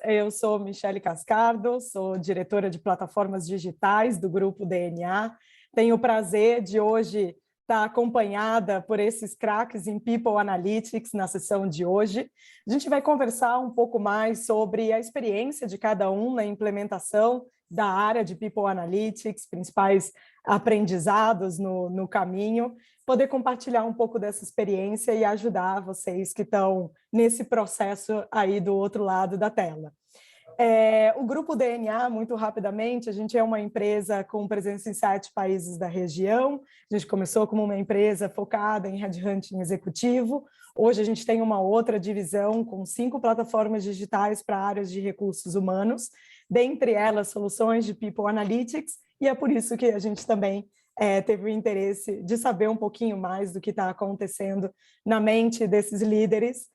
Eu sou Michele Cascardo, sou diretora de plataformas digitais do Grupo DNA. Tenho o prazer de hoje estar acompanhada por esses craques em People Analytics na sessão de hoje. A gente vai conversar um pouco mais sobre a experiência de cada um na implementação da área de People Analytics, principais aprendizados no caminho, poder compartilhar um pouco dessa experiência e ajudar vocês que estão nesse processo aí do outro lado da tela. O Grupo DNA, muito rapidamente, a gente é uma empresa com presença em 7 países da região. A gente começou como uma empresa focada em headhunting executivo. Hoje a gente tem uma outra divisão com 5 plataformas digitais para áreas de recursos humanos, dentre elas soluções de People Analytics, e é por isso que a gente também teve o interesse de saber um pouquinho mais do que está acontecendo na mente desses líderes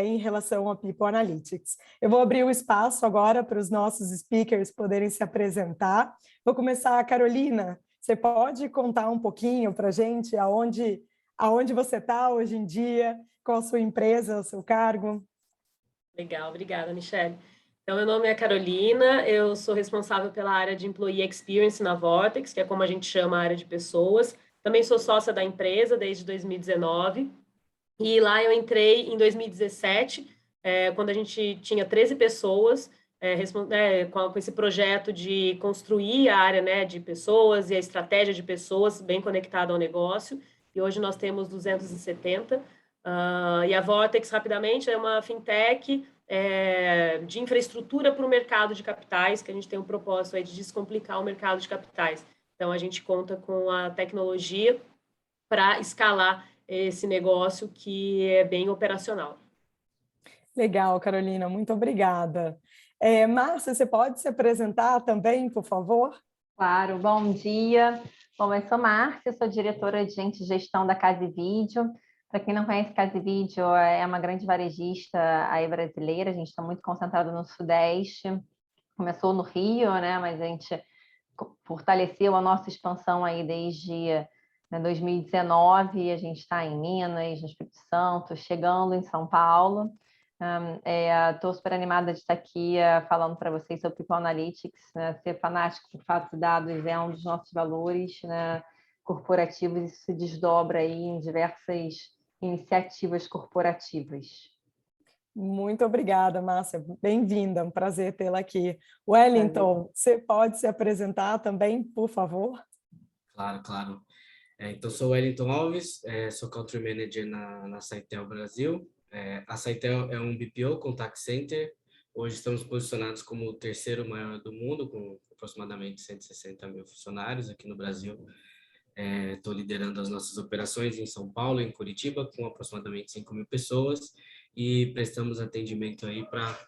em relação a People Analytics. Eu vou abrir o espaço agora para os nossos speakers poderem se apresentar. Vou começar, Carolina, você pode contar um pouquinho para a gente aonde você está hoje em dia, qual a sua empresa, o seu cargo? Legal, obrigada, Michele. Então, meu nome é Carolina, eu sou responsável pela área de Employee Experience na Vortex, que é como a gente chama a área de pessoas. Também sou sócia da empresa desde 2019. E lá eu entrei em 2017, quando a gente tinha 13 pessoas, com esse projeto de construir a área, né, de pessoas e a estratégia de pessoas bem conectada ao negócio. E hoje nós temos 270. E a Vortex, rapidamente, é uma fintech de infraestrutura para o mercado de capitais, que a gente tem um propósito aí de descomplicar o mercado de capitais. Então, a gente conta com a tecnologia para escalar esse negócio que é bem operacional. Legal, Carolina, muito obrigada. Márcia, você pode se apresentar também, por favor? Claro, bom dia. Bom, eu sou Márcia, sou diretora de Gente e Gestão da Case Video. Para quem não conhece, Case Video é uma grande varejista aí brasileira, a gente está muito concentrado no Sudeste, começou no Rio, né, mas a gente fortaleceu a nossa expansão aí desde 2019, a gente está em Minas, no Espírito Santo, chegando em São Paulo. Estou super animada de estar aqui falando para vocês sobre People Analytics, né? Ser fanático por fatos e dados é um dos nossos valores, né, corporativos, e isso se desdobra aí em diversas iniciativas corporativas. Muito obrigada, Márcia. Bem-vinda, um prazer tê-la aqui. Wellington, você pode se apresentar também, por favor? Claro. Então, sou Wellington Alves, sou Country Manager na Saitel Brasil. A Saitel é um BPO Contact Center. Hoje estamos posicionados como o terceiro maior do mundo, com aproximadamente 160 mil funcionários aqui no Brasil. Estou liderando as nossas operações em São Paulo, em Curitiba, com aproximadamente 5 mil pessoas, e prestamos atendimento aí para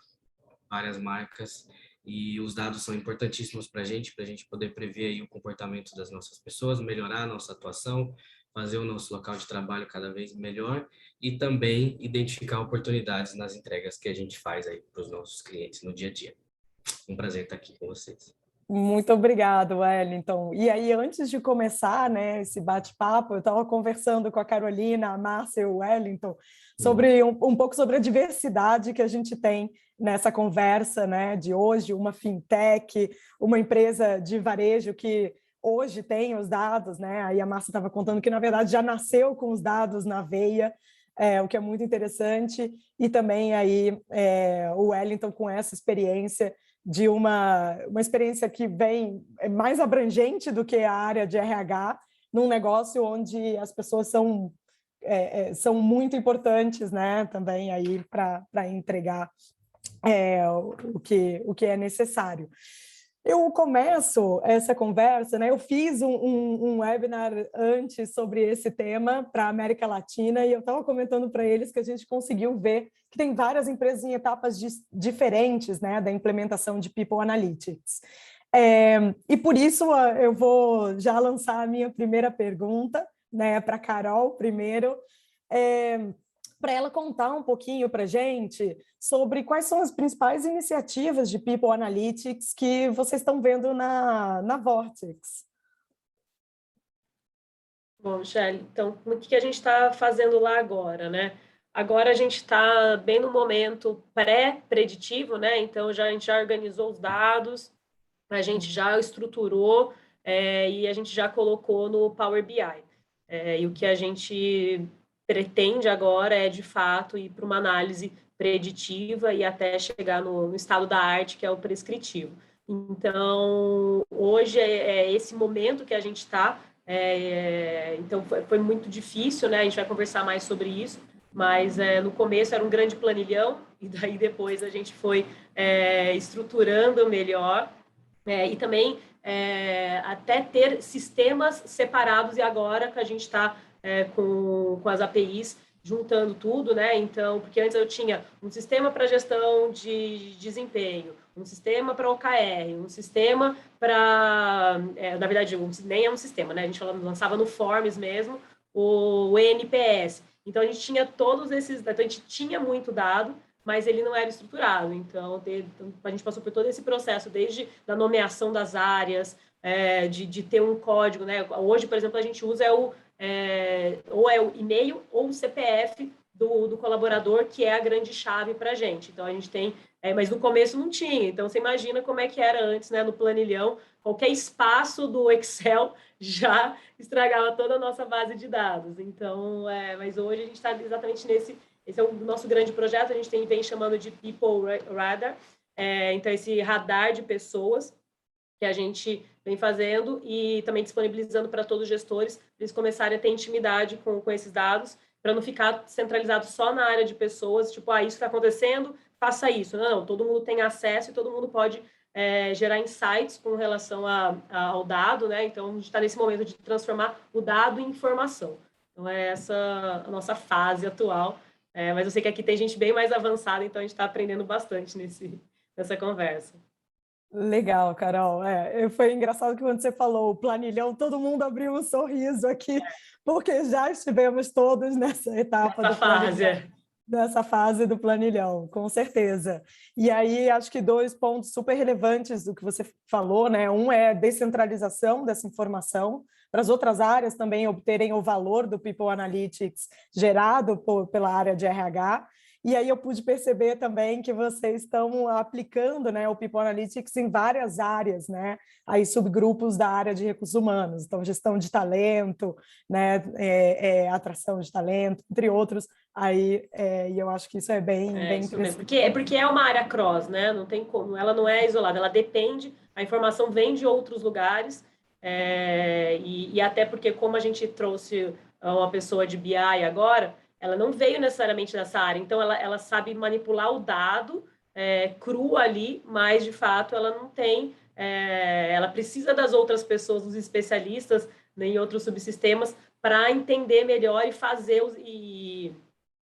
várias marcas, e os dados são importantíssimos para a gente poder prever aí o comportamento das nossas pessoas, melhorar a nossa atuação, fazer o nosso local de trabalho cada vez melhor e também identificar oportunidades nas entregas que a gente faz aí para os nossos clientes no dia a dia. Um prazer estar aqui com vocês. Muito obrigada, Wellington. E aí, antes de começar, né, esse bate-papo, eu estava conversando com a Carolina, a Márcia e o Wellington sobre um pouco sobre a diversidade que a gente tem nessa conversa, né, de hoje, uma fintech, uma empresa de varejo que hoje tem os dados, né? Aí a Márcia estava contando que, na verdade, já nasceu com os dados na veia, o que é muito interessante, e também aí o Wellington com essa experiência de uma experiência que vem mais abrangente do que a área de RH, num negócio onde as pessoas são muito importantes, né, também aí para entregar o que é necessário. Eu começo essa conversa, né? Eu fiz um webinar antes sobre esse tema para a América Latina e eu estava comentando para eles que a gente conseguiu ver que tem várias empresas em etapas diferentes, né, da implementação de People Analytics. E por isso eu vou já lançar a minha primeira pergunta, né, para a Carol primeiro, para ela contar um pouquinho para a gente sobre quais são as principais iniciativas de People Analytics que vocês estão vendo na Vortex. Bom, Michele, então, o que a gente está fazendo lá agora, né? Agora a gente está bem no momento pré-preditivo, né? Então a gente já organizou os dados, a gente já estruturou e a gente já colocou no Power BI. E o que a gente pretende agora é, de fato, ir para uma análise preditiva e até chegar no estado da arte, que é o prescritivo. Então, hoje é esse momento que a gente está. Então, foi muito difícil, né? A gente vai conversar mais sobre isso, mas no começo era um grande planilhão, e daí depois a gente foi estruturando melhor, e também até ter sistemas separados, e agora que a gente está com as APIs juntando tudo, né? Então, porque antes eu tinha um sistema para gestão de desempenho, um sistema para OKR, um sistema para... na verdade, nem é um sistema, né? A gente lançava no Forms mesmo, o NPS. Então, a gente tinha todos esses... Então, a gente tinha muito dado, mas ele não era estruturado. Então, a gente passou por todo esse processo, desde a nomeação das áreas, de ter um código, né? Hoje, por exemplo, a gente usa ou é o e-mail ou o CPF do colaborador, que é a grande chave para a gente. Então, a gente tem... mas no começo não tinha. Então, você imagina como é que era antes, né? No planilhão, qualquer espaço do Excel já estragava toda a nossa base de dados. Então, mas hoje a gente está exatamente nesse... Esse é o nosso grande projeto, a gente vem chamando de People Radar. Então, esse radar de pessoas que a gente vem fazendo e também disponibilizando para todos os gestores, para eles começarem a ter intimidade com esses dados, para não ficar centralizado só na área de pessoas, tipo, isso está acontecendo, faça isso. Não, todo mundo tem acesso e todo mundo pode gerar insights com relação ao dado, né? Então, a gente está nesse momento de transformar o dado em informação. Então, é essa a nossa fase atual. Mas eu sei que aqui tem gente bem mais avançada, então a gente está aprendendo bastante nessa conversa. Legal, Carol. Foi engraçado que quando você falou o planilhão, todo mundo abriu um sorriso aqui, porque já estivemos todos nessa etapa do planilhão. Nessa fase do planilhão, com certeza. E aí, acho que 2 pontos super relevantes do que você falou, né? Um é a descentralização dessa informação, para as outras áreas também obterem o valor do People Analytics gerado pela área de RH. E aí eu pude perceber também que vocês estão aplicando, né, o People Analytics em várias áreas, né, aí subgrupos da área de recursos humanos, então gestão de talento, né, atração de talento, entre outros. Aí, e eu acho que isso é bem interessante. Porque é uma área cross, né? Não tem como, ela não é isolada, ela depende, a informação vem de outros lugares, e até porque, como a gente trouxe uma pessoa de BI agora, ela não veio necessariamente dessa área, então ela sabe manipular o dado cru ali, mas de fato ela não tem, ela precisa das outras pessoas, dos especialistas, né, em outros subsistemas, para entender melhor e fazer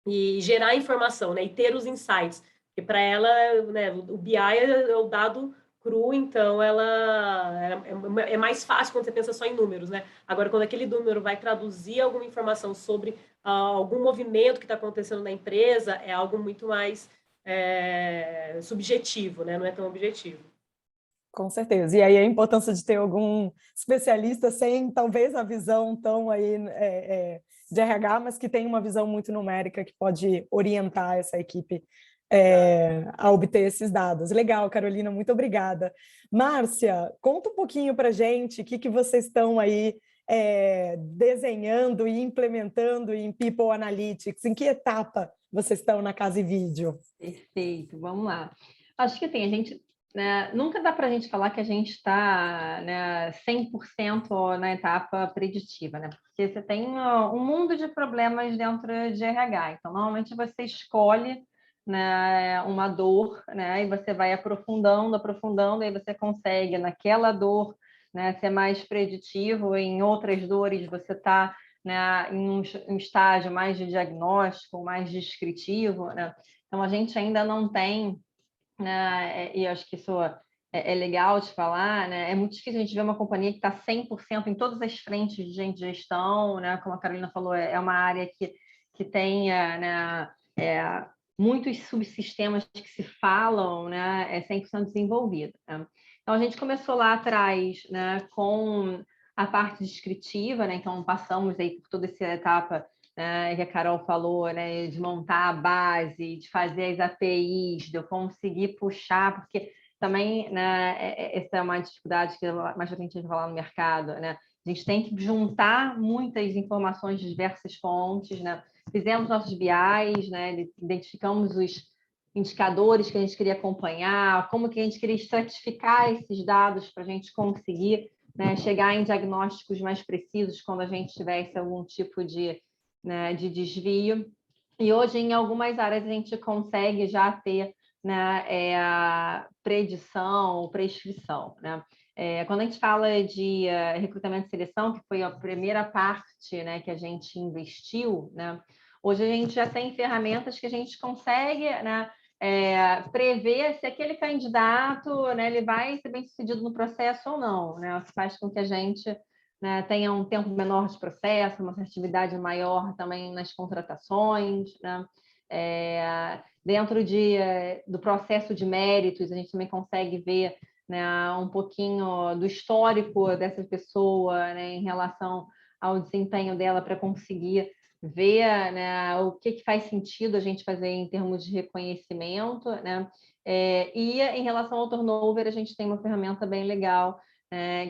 e gerar informação, né, e ter os insights, porque para ela, né, o BI é o dado cru, então ela é mais fácil quando você pensa só em números, né? Agora, quando aquele número vai traduzir alguma informação sobre algum movimento que está acontecendo na empresa, é algo muito mais subjetivo, né? Não é tão objetivo. Com certeza. E aí a importância de ter algum especialista sem, talvez, a visão tão aí de RH, mas que tem uma visão muito numérica que pode orientar essa equipe a obter esses dados. Legal, Carolina, muito obrigada. Márcia, conta um pouquinho para a gente o que vocês estão aí desenhando e implementando em People Analytics. Em que etapa vocês estão na Casa e Vídeo? Perfeito, vamos lá. Acho que assim, a gente... nunca dá para a gente falar que a gente está 100% na etapa preditiva, né? Porque você tem um mundo de problemas dentro de RH. Então, normalmente você escolhe, né, uma dor, né, e você vai aprofundando, e aí você consegue, naquela dor, né, ser mais preditivo. Em outras dores, você está, né, em um estágio mais de diagnóstico, mais descritivo, né? Então, a gente ainda não tem... e eu acho que isso é legal de falar, né? É muito difícil a gente ver uma companhia que está 100% em todas as frentes de gestão, né? Como a Carolina falou, é uma área que tem muitos subsistemas que se falam, né? É 100% desenvolvido, né? Então, a gente começou lá atrás, né, com a parte descritiva, né? Então, passamos aí por toda essa etapa que a Carol falou, né, de montar a base, de fazer as APIs, de eu conseguir puxar, porque também, né, essa é uma dificuldade que mais pra frente a gente vai falar no mercado, né? A gente tem que juntar muitas informações de diversas fontes, né? Fizemos nossos BIs, né? Identificamos os indicadores que a gente queria acompanhar, como que a gente queria estratificar esses dados para a gente conseguir, né, chegar em diagnósticos mais precisos quando a gente tivesse algum tipo de, né, de desvio. E hoje, em algumas áreas, a gente consegue já ter, né, a predição, prescrição, né? Quando a gente fala de recrutamento e seleção, que foi a primeira parte, né, que a gente investiu, né? Hoje a gente já tem ferramentas que a gente consegue, né, prever se aquele candidato, né, ele vai ser bem-sucedido no processo ou não, né? O que faz com que a gente, né, tenha um tempo menor de processo, uma assertividade maior também nas contratações, né? Dentro do processo de méritos, a gente também consegue ver, né, um pouquinho do histórico dessa pessoa, né, em relação ao desempenho dela para conseguir ver, né, o que faz sentido a gente fazer em termos de reconhecimento, né? E em relação ao turnover, a gente tem uma ferramenta bem legal,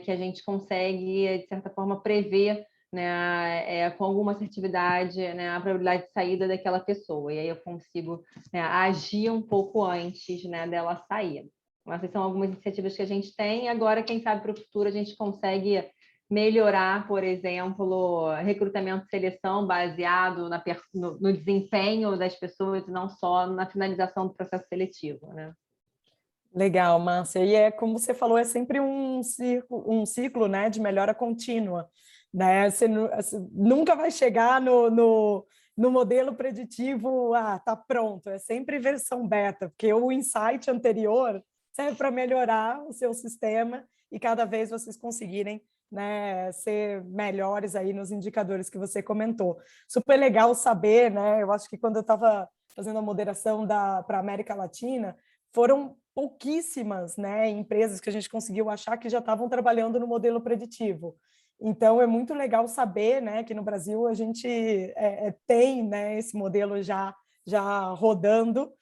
que a gente consegue, de certa forma, prever, né, com alguma assertividade, né, a probabilidade de saída daquela pessoa. E aí eu consigo, né, agir um pouco antes, né, dela sair. Essas são algumas iniciativas que a gente tem. Agora, quem sabe para o futuro a gente consegue melhorar, por exemplo, recrutamento e seleção baseado no desempenho das pessoas e não só na finalização do processo seletivo, né? Legal, Márcia. E como você falou, é sempre um ciclo, né, de melhora contínua, né? Você nunca vai chegar no modelo preditivo, tá pronto. É sempre versão beta, porque o insight anterior serve para melhorar o seu sistema e cada vez vocês conseguirem, né, ser melhores aí nos indicadores que você comentou. Super legal saber, né? Eu acho que quando eu estava fazendo a moderação para a América Latina, foram pouquíssimas, né, empresas que a gente conseguiu achar que já estavam trabalhando no modelo preditivo. Então, é muito legal saber, né, que no Brasil a gente tem, né, esse modelo já rodando,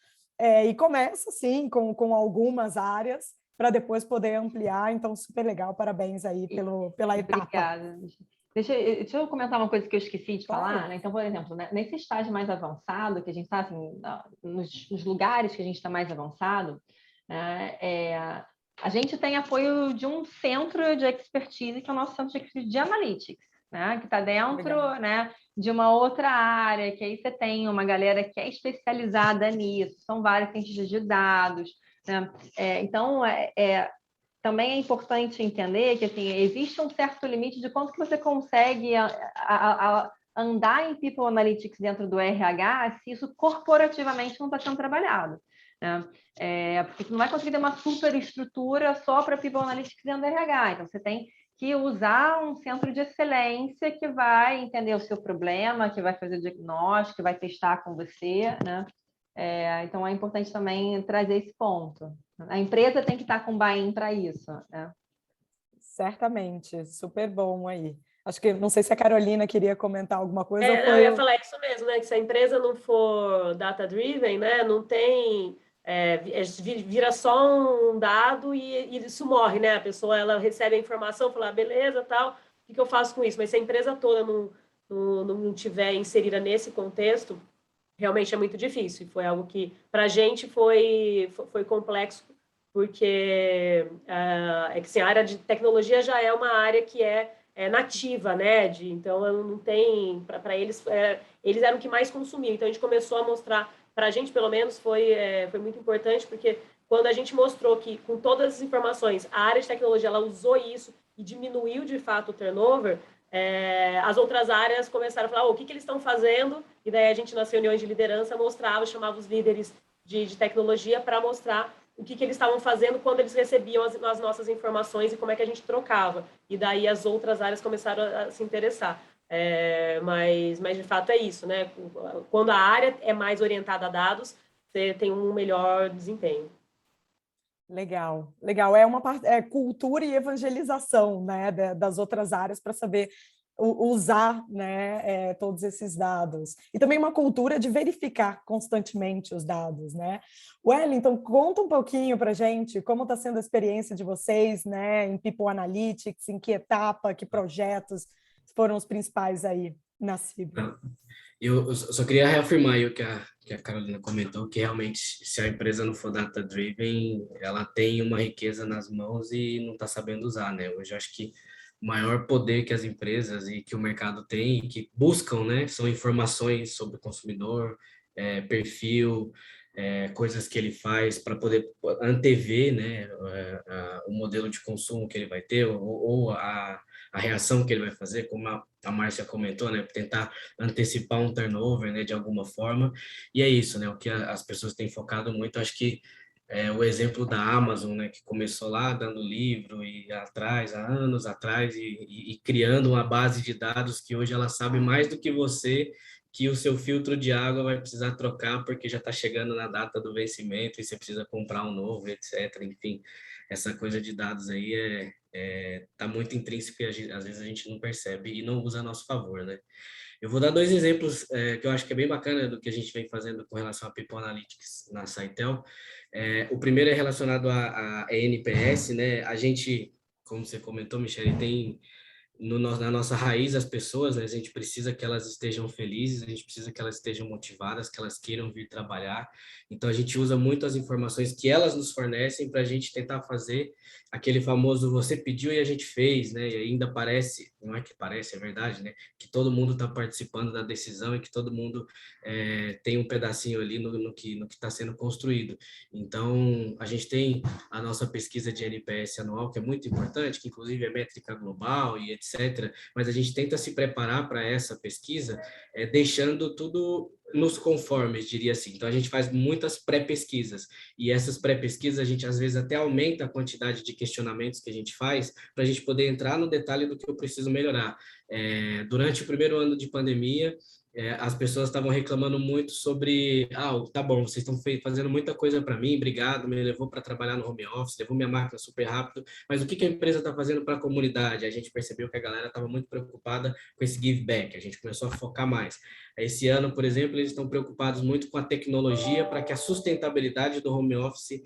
e começa, sim, com algumas áreas, para depois poder ampliar. Então, super legal, parabéns aí pela etapa. Obrigada. Deixa eu comentar uma coisa que eu esqueci de falar, né? Então, por exemplo, né, nesse estágio mais avançado, que a gente está, assim, nos lugares que a gente está mais avançado, né, a gente tem apoio de um centro de expertise, que é o nosso centro de expertise de analytics, né, que está dentro, né, de uma outra área, que aí você tem uma galera que é especializada nisso, são vários cientistas de dados, né? Então, também é importante entender que, assim, existe um certo limite de quanto que você consegue andar em People Analytics dentro do RH se isso corporativamente não está sendo trabalhado, né? Porque você não vai conseguir ter uma superestrutura só para People Analytics dentro do RH. Então, você tem que usar um centro de excelência que vai entender o seu problema, que vai fazer o diagnóstico, que vai testar com você, né? Então, é importante também trazer esse ponto. A empresa tem que estar com buy-in para isso, né? Certamente, super bom aí. Acho que, não sei se a Carolina queria comentar alguma coisa. Não, eu ia falar isso mesmo, né? Que se a empresa não for data-driven, né? Não tem... vira só um dado e isso morre, né? A pessoa, ela recebe a informação, fala, beleza, tal, o que eu faço com isso? Mas se a empresa toda não tiver inserida nesse contexto, realmente é muito difícil. E foi algo que, para a gente, foi complexo, porque que assim, a área de tecnologia já é uma área que é nativa, né? Então, não tem... Para eles, eles eram o que mais consumiam. Então, a gente começou a mostrar, para a gente, pelo menos, foi muito importante, porque quando a gente mostrou que, com todas as informações, a área de tecnologia ela usou isso e diminuiu, de fato, o turnover, as outras áreas começaram a falar o que eles estão fazendo, e daí a gente, nas reuniões de liderança, chamava os líderes de tecnologia para mostrar o que eles estavam fazendo quando eles recebiam as nossas informações e como é que a gente trocava. E daí as outras áreas começaram a se interessar. Mas de fato é isso, né? Quando a área é mais orientada a dados, você tem um melhor desempenho. Legal, legal. É uma parte, cultura e evangelização, né, das outras áreas para saber usar, né, todos esses dados. E também uma cultura de verificar constantemente os dados, né? Wellington, conta um pouquinho para a gente como está sendo a experiência de vocês, né, em People Analytics, em que etapa, que projetos foram os principais aí na CIB. Eu só queria reafirmar aí o que a Carolina comentou, que realmente, se a empresa não for data-driven, ela tem uma riqueza nas mãos e não está sabendo usar, né? Hoje eu acho que o maior poder que as empresas e que o mercado tem, e que buscam, né, são informações sobre o consumidor, perfil, coisas que ele faz para poder antever, né, o modelo de consumo que ele vai ter ou a reação que ele vai fazer, como a Márcia comentou, né, tentar antecipar um turnover, né, de alguma forma. E é isso, né, o que as pessoas têm focado muito, acho que o exemplo da Amazon, né, que começou lá dando livro e atrás, há anos atrás, e criando uma base de dados que hoje ela sabe mais do que você que o seu filtro de água vai precisar trocar porque já está chegando na data do vencimento e você precisa comprar um novo, etc. Enfim, essa coisa de dados aí tá muito intrínseco e às vezes a gente não percebe e não usa a nosso favor, né? Eu vou dar dois exemplos que eu acho que é bem bacana do que a gente vem fazendo com relação a People Analytics na Saitel. O primeiro é relacionado a NPS, né? A gente, como você comentou, Michele, tem na nossa raiz as pessoas, né? A gente precisa que elas estejam felizes, a gente precisa que elas estejam motivadas, que elas queiram vir trabalhar. Então a gente usa muito as informações que elas nos fornecem para a gente tentar fazer aquele famoso você pediu e a gente fez, né? E ainda parece, não é que parece, é verdade, né? Que todo mundo está participando da decisão e que todo mundo tem um pedacinho ali no que está sendo construído. Então a gente tem a nossa pesquisa de NPS anual, que é muito importante, que inclusive é métrica global e etc. Mas a gente tenta se preparar para essa pesquisa, deixando tudo nos conformes, diria assim. Então, a gente faz muitas pré-pesquisas, e essas pré-pesquisas a gente, às vezes, até aumenta a quantidade de questionamentos que a gente faz, para a gente poder entrar no detalhe do que eu preciso melhorar. Durante o primeiro ano de pandemia, as pessoas estavam reclamando muito sobre, tá bom, vocês estão fazendo muita coisa para mim, obrigado, me levou para trabalhar no home office, levou minha máquina super rápido, mas o que a empresa está fazendo para a comunidade? A gente percebeu que a galera estava muito preocupada com esse give back, a gente começou a focar mais. Esse ano, por exemplo, eles estão preocupados muito com a tecnologia para que a sustentabilidade do home office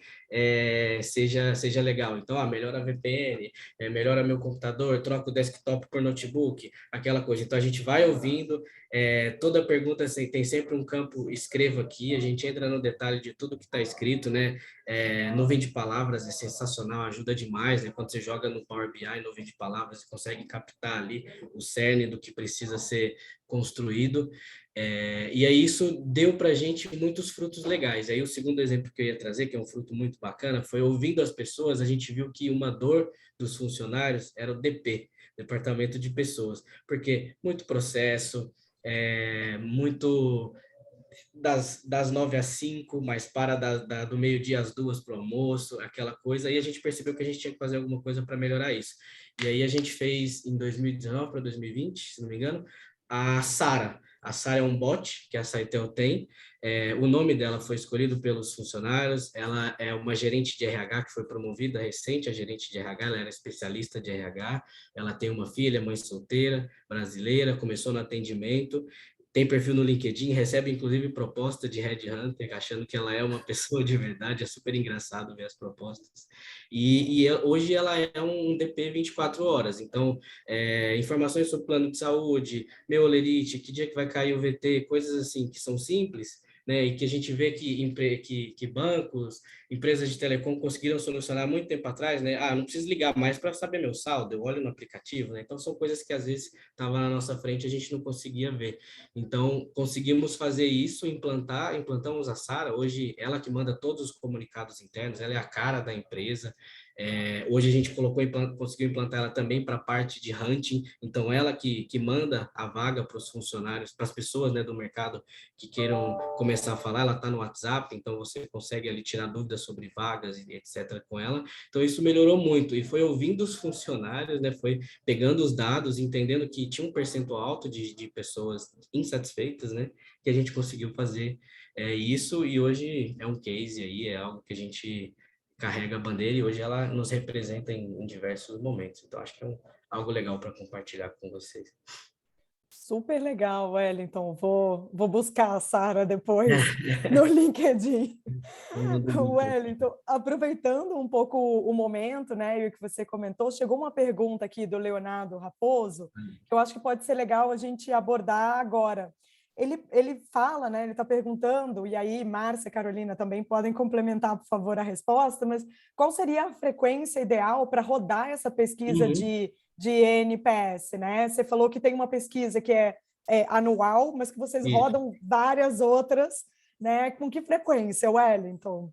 seja legal. Então, melhora a VPN, melhora meu computador, troca o desktop por notebook, aquela coisa. Então, a gente vai ouvindo, toda pergunta tem sempre um campo escreva aqui, a gente entra no detalhe de tudo que está escrito, né? Nuvem de palavras é sensacional, ajuda demais, né? Quando você joga no Power BI, nuvem de palavras, você consegue captar ali o cerne do que precisa ser construído. E aí isso deu para a gente muitos frutos legais. Aí o segundo exemplo que eu ia trazer, que é um fruto muito bacana, foi ouvindo as pessoas, a gente viu que uma dor dos funcionários era o DP, Departamento de Pessoas, porque muito processo, muito das 9 às 5, mas do meio-dia às 2 para o almoço, aquela coisa, e a gente percebeu que a gente tinha que fazer alguma coisa para melhorar isso. E aí a gente fez, em 2019 para 2020, se não me engano, a Sara. A Sara é um bot que a Saitel tem. O nome dela foi escolhido pelos funcionários. Ela é uma gerente de RH que foi promovida recente, a gerente de RH, ela era especialista de RH. Ela tem uma filha, mãe solteira, brasileira, começou no atendimento, tem perfil no LinkedIn, recebe inclusive proposta de headhunter, achando que ela é uma pessoa de verdade, é super engraçado ver as propostas. Hoje ela é um DP 24 horas, então informações sobre plano de saúde, meu olerite, que dia que vai cair o VT, coisas assim que são simples, né, e que a gente vê que bancos, empresas de telecom conseguiram solucionar muito tempo atrás, né? Não preciso ligar mais para saber meu saldo, eu olho no aplicativo, né? Então são coisas que às vezes estavam na nossa frente e a gente não conseguia ver. Então conseguimos fazer isso, implantamos a Sara, hoje ela que manda todos os comunicados internos, ela é a cara da empresa. Hoje a gente conseguiu implantar ela também para a parte de hunting, então ela que manda a vaga para os funcionários, para as pessoas, né, do mercado que queiram começar a falar, ela está no WhatsApp, então você consegue ali tirar dúvidas sobre vagas e etc. com ela. Então isso melhorou muito e foi ouvindo os funcionários, né, foi pegando os dados, entendendo que tinha um percentual alto de pessoas insatisfeitas, né, que a gente conseguiu fazer isso, e hoje é um case aí, é algo que a gente carrega a bandeira e hoje ela nos representa em diversos momentos. Então, acho que é algo legal para compartilhar com vocês. Super legal, Wellington. Vou buscar a Sara depois no LinkedIn. Wellington, aproveitando um pouco o momento, né, e o que você comentou, chegou uma pergunta aqui do Leonardo Raposo, que eu acho que pode ser legal a gente abordar agora. Ele fala, né, ele está perguntando, e aí Márcia e Carolina também podem complementar, por favor, a resposta, mas qual seria a frequência ideal para rodar essa pesquisa de NPS, né? Você falou que tem uma pesquisa que é anual, mas que vocês rodam várias outras, né? Com que frequência, Wellington?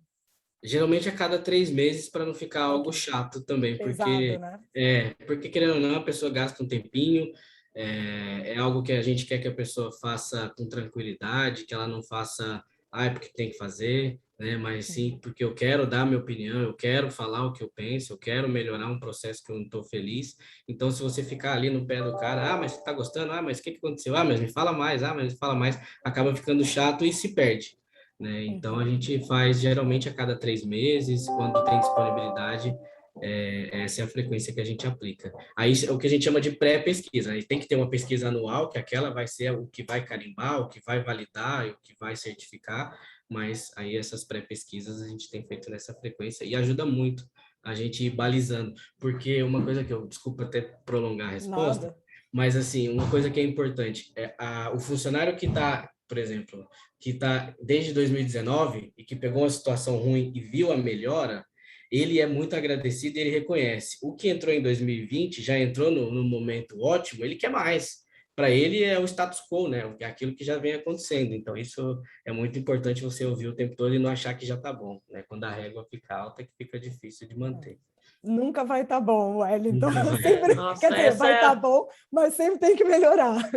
Geralmente a cada 3 meses, para não ficar algo chato também, Pesado, né? Porque querendo ou não, a pessoa gasta um tempinho, é algo que a gente quer que a pessoa faça com tranquilidade, que ela não faça, porque tem que fazer, né? Mas sim, porque eu quero dar minha opinião, eu quero falar o que eu penso, eu quero melhorar um processo que eu não estou feliz. Então, se você ficar ali no pé do cara, mas você está gostando? Mas o que aconteceu? Mas me fala mais, mas me fala mais, acaba ficando chato e se perde. Né? Então, a gente faz geralmente a cada 3 meses, quando tem disponibilidade, essa é a frequência que a gente aplica. Aí é o que a gente chama de pré-pesquisa. Aí tem que ter uma pesquisa anual, que aquela vai ser o que vai carimbar, o que vai validar, o que vai certificar, mas aí essas pré-pesquisas a gente tem feito nessa frequência e ajuda muito a gente ir balizando, porque uma coisa que desculpa até prolongar a resposta, Nada. mas assim, uma coisa que é importante, o funcionário que está, por exemplo, que está desde 2019 e que pegou uma situação ruim e viu a melhora, ele é muito agradecido e ele reconhece. O que entrou em 2020 já entrou no momento ótimo, ele quer mais. Para ele é o status quo, né? É aquilo que já vem acontecendo. Então, isso é muito importante você ouvir o tempo todo e não achar que já está bom, né? Quando a régua fica alta, que fica difícil de manter. Nunca vai estar bom, Wellington. Sempre, Nossa, quer dizer, vai estar bom, mas sempre tem que melhorar.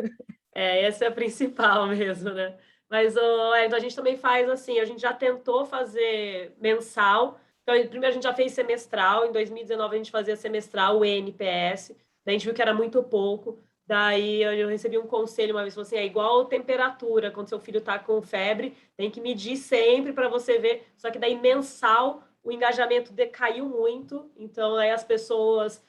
Essa é a principal mesmo, né? Mas a gente também faz assim, a gente já tentou fazer mensal. Então, primeiro a gente já fez semestral, em 2019 a gente fazia semestral, o ENPS, daí a gente viu que era muito pouco, daí eu recebi um conselho uma vez, falou assim, é igual temperatura, quando seu filho está com febre, tem que medir sempre para você ver, só que daí mensal o engajamento decaiu muito, então aí as pessoas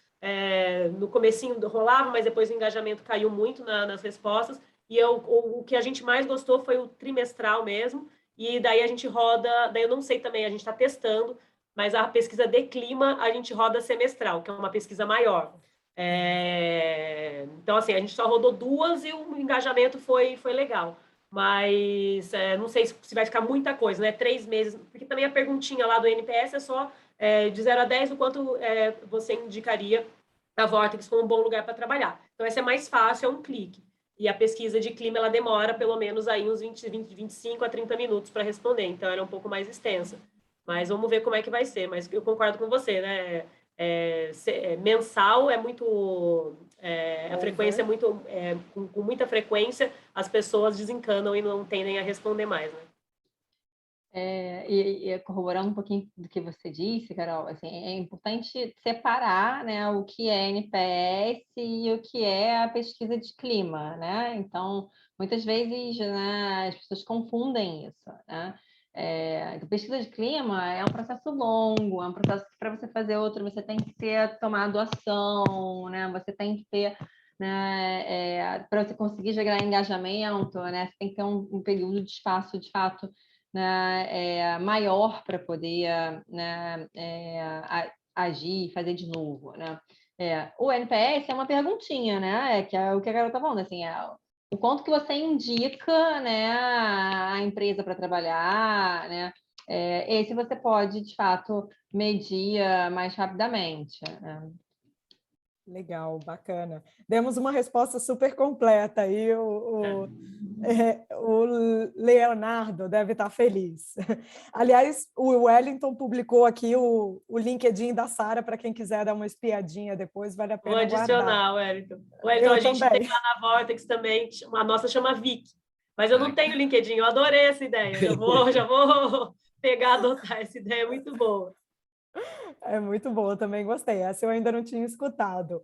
no comecinho rolavam, mas depois o engajamento caiu muito nas respostas, e o que a gente mais gostou foi o trimestral mesmo, e daí a gente roda, daí eu não sei também, a gente está testando, mas a pesquisa de clima a gente roda semestral, que é uma pesquisa maior. Então, assim, a gente só rodou 2 e o engajamento foi legal. Mas não sei se vai ficar muita coisa, né? 3 meses, porque também a perguntinha lá do NPS é só de 0 a 10 o quanto você indicaria a Vortex como um bom lugar para trabalhar. Então, essa é mais fácil, é um clique. E a pesquisa de clima, ela demora pelo menos aí uns 25 a 30 minutos para responder, então ela é um pouco mais extensa. Mas vamos ver como é que vai ser. Mas eu concordo com você, né? Mensal é muito... a frequência é muito... com muita frequência, as pessoas desencanam e não tendem a responder mais, né? E corroborando um pouquinho do que você disse, Carol, assim, é importante separar, né, o que é NPS e o que é a pesquisa de clima, né? Então, muitas vezes, né, as pessoas confundem isso, né? Então, pesquisa de clima é um processo longo, é um processo que para você fazer outro, você tem que ter tomado ação, né? Você tem que ter, né, para você conseguir gerar engajamento, né? Você tem que ter um período de espaço, de fato, né, maior para poder, né, agir e fazer de novo, né? O NPS é uma perguntinha, né? Que é o que a Carol está falando, assim, o quanto que você indica, né, a empresa para trabalhar, né? Esse você pode, de fato, medir mais rapidamente, né? Legal, bacana. Demos uma resposta super completa aí. O Leonardo deve estar feliz. Aliás, o Wellington publicou aqui o LinkedIn da Sara para quem quiser dar uma espiadinha depois, vale a pena Vou adicionar, guardar. Wellington. Eu A gente também. tem lá na Vortex também, a nossa chama Vic, mas eu não tenho LinkedIn, eu adorei essa ideia, já vou pegar, adotar essa ideia, é muito boa. É muito boa, também gostei. Essa eu ainda não tinha escutado.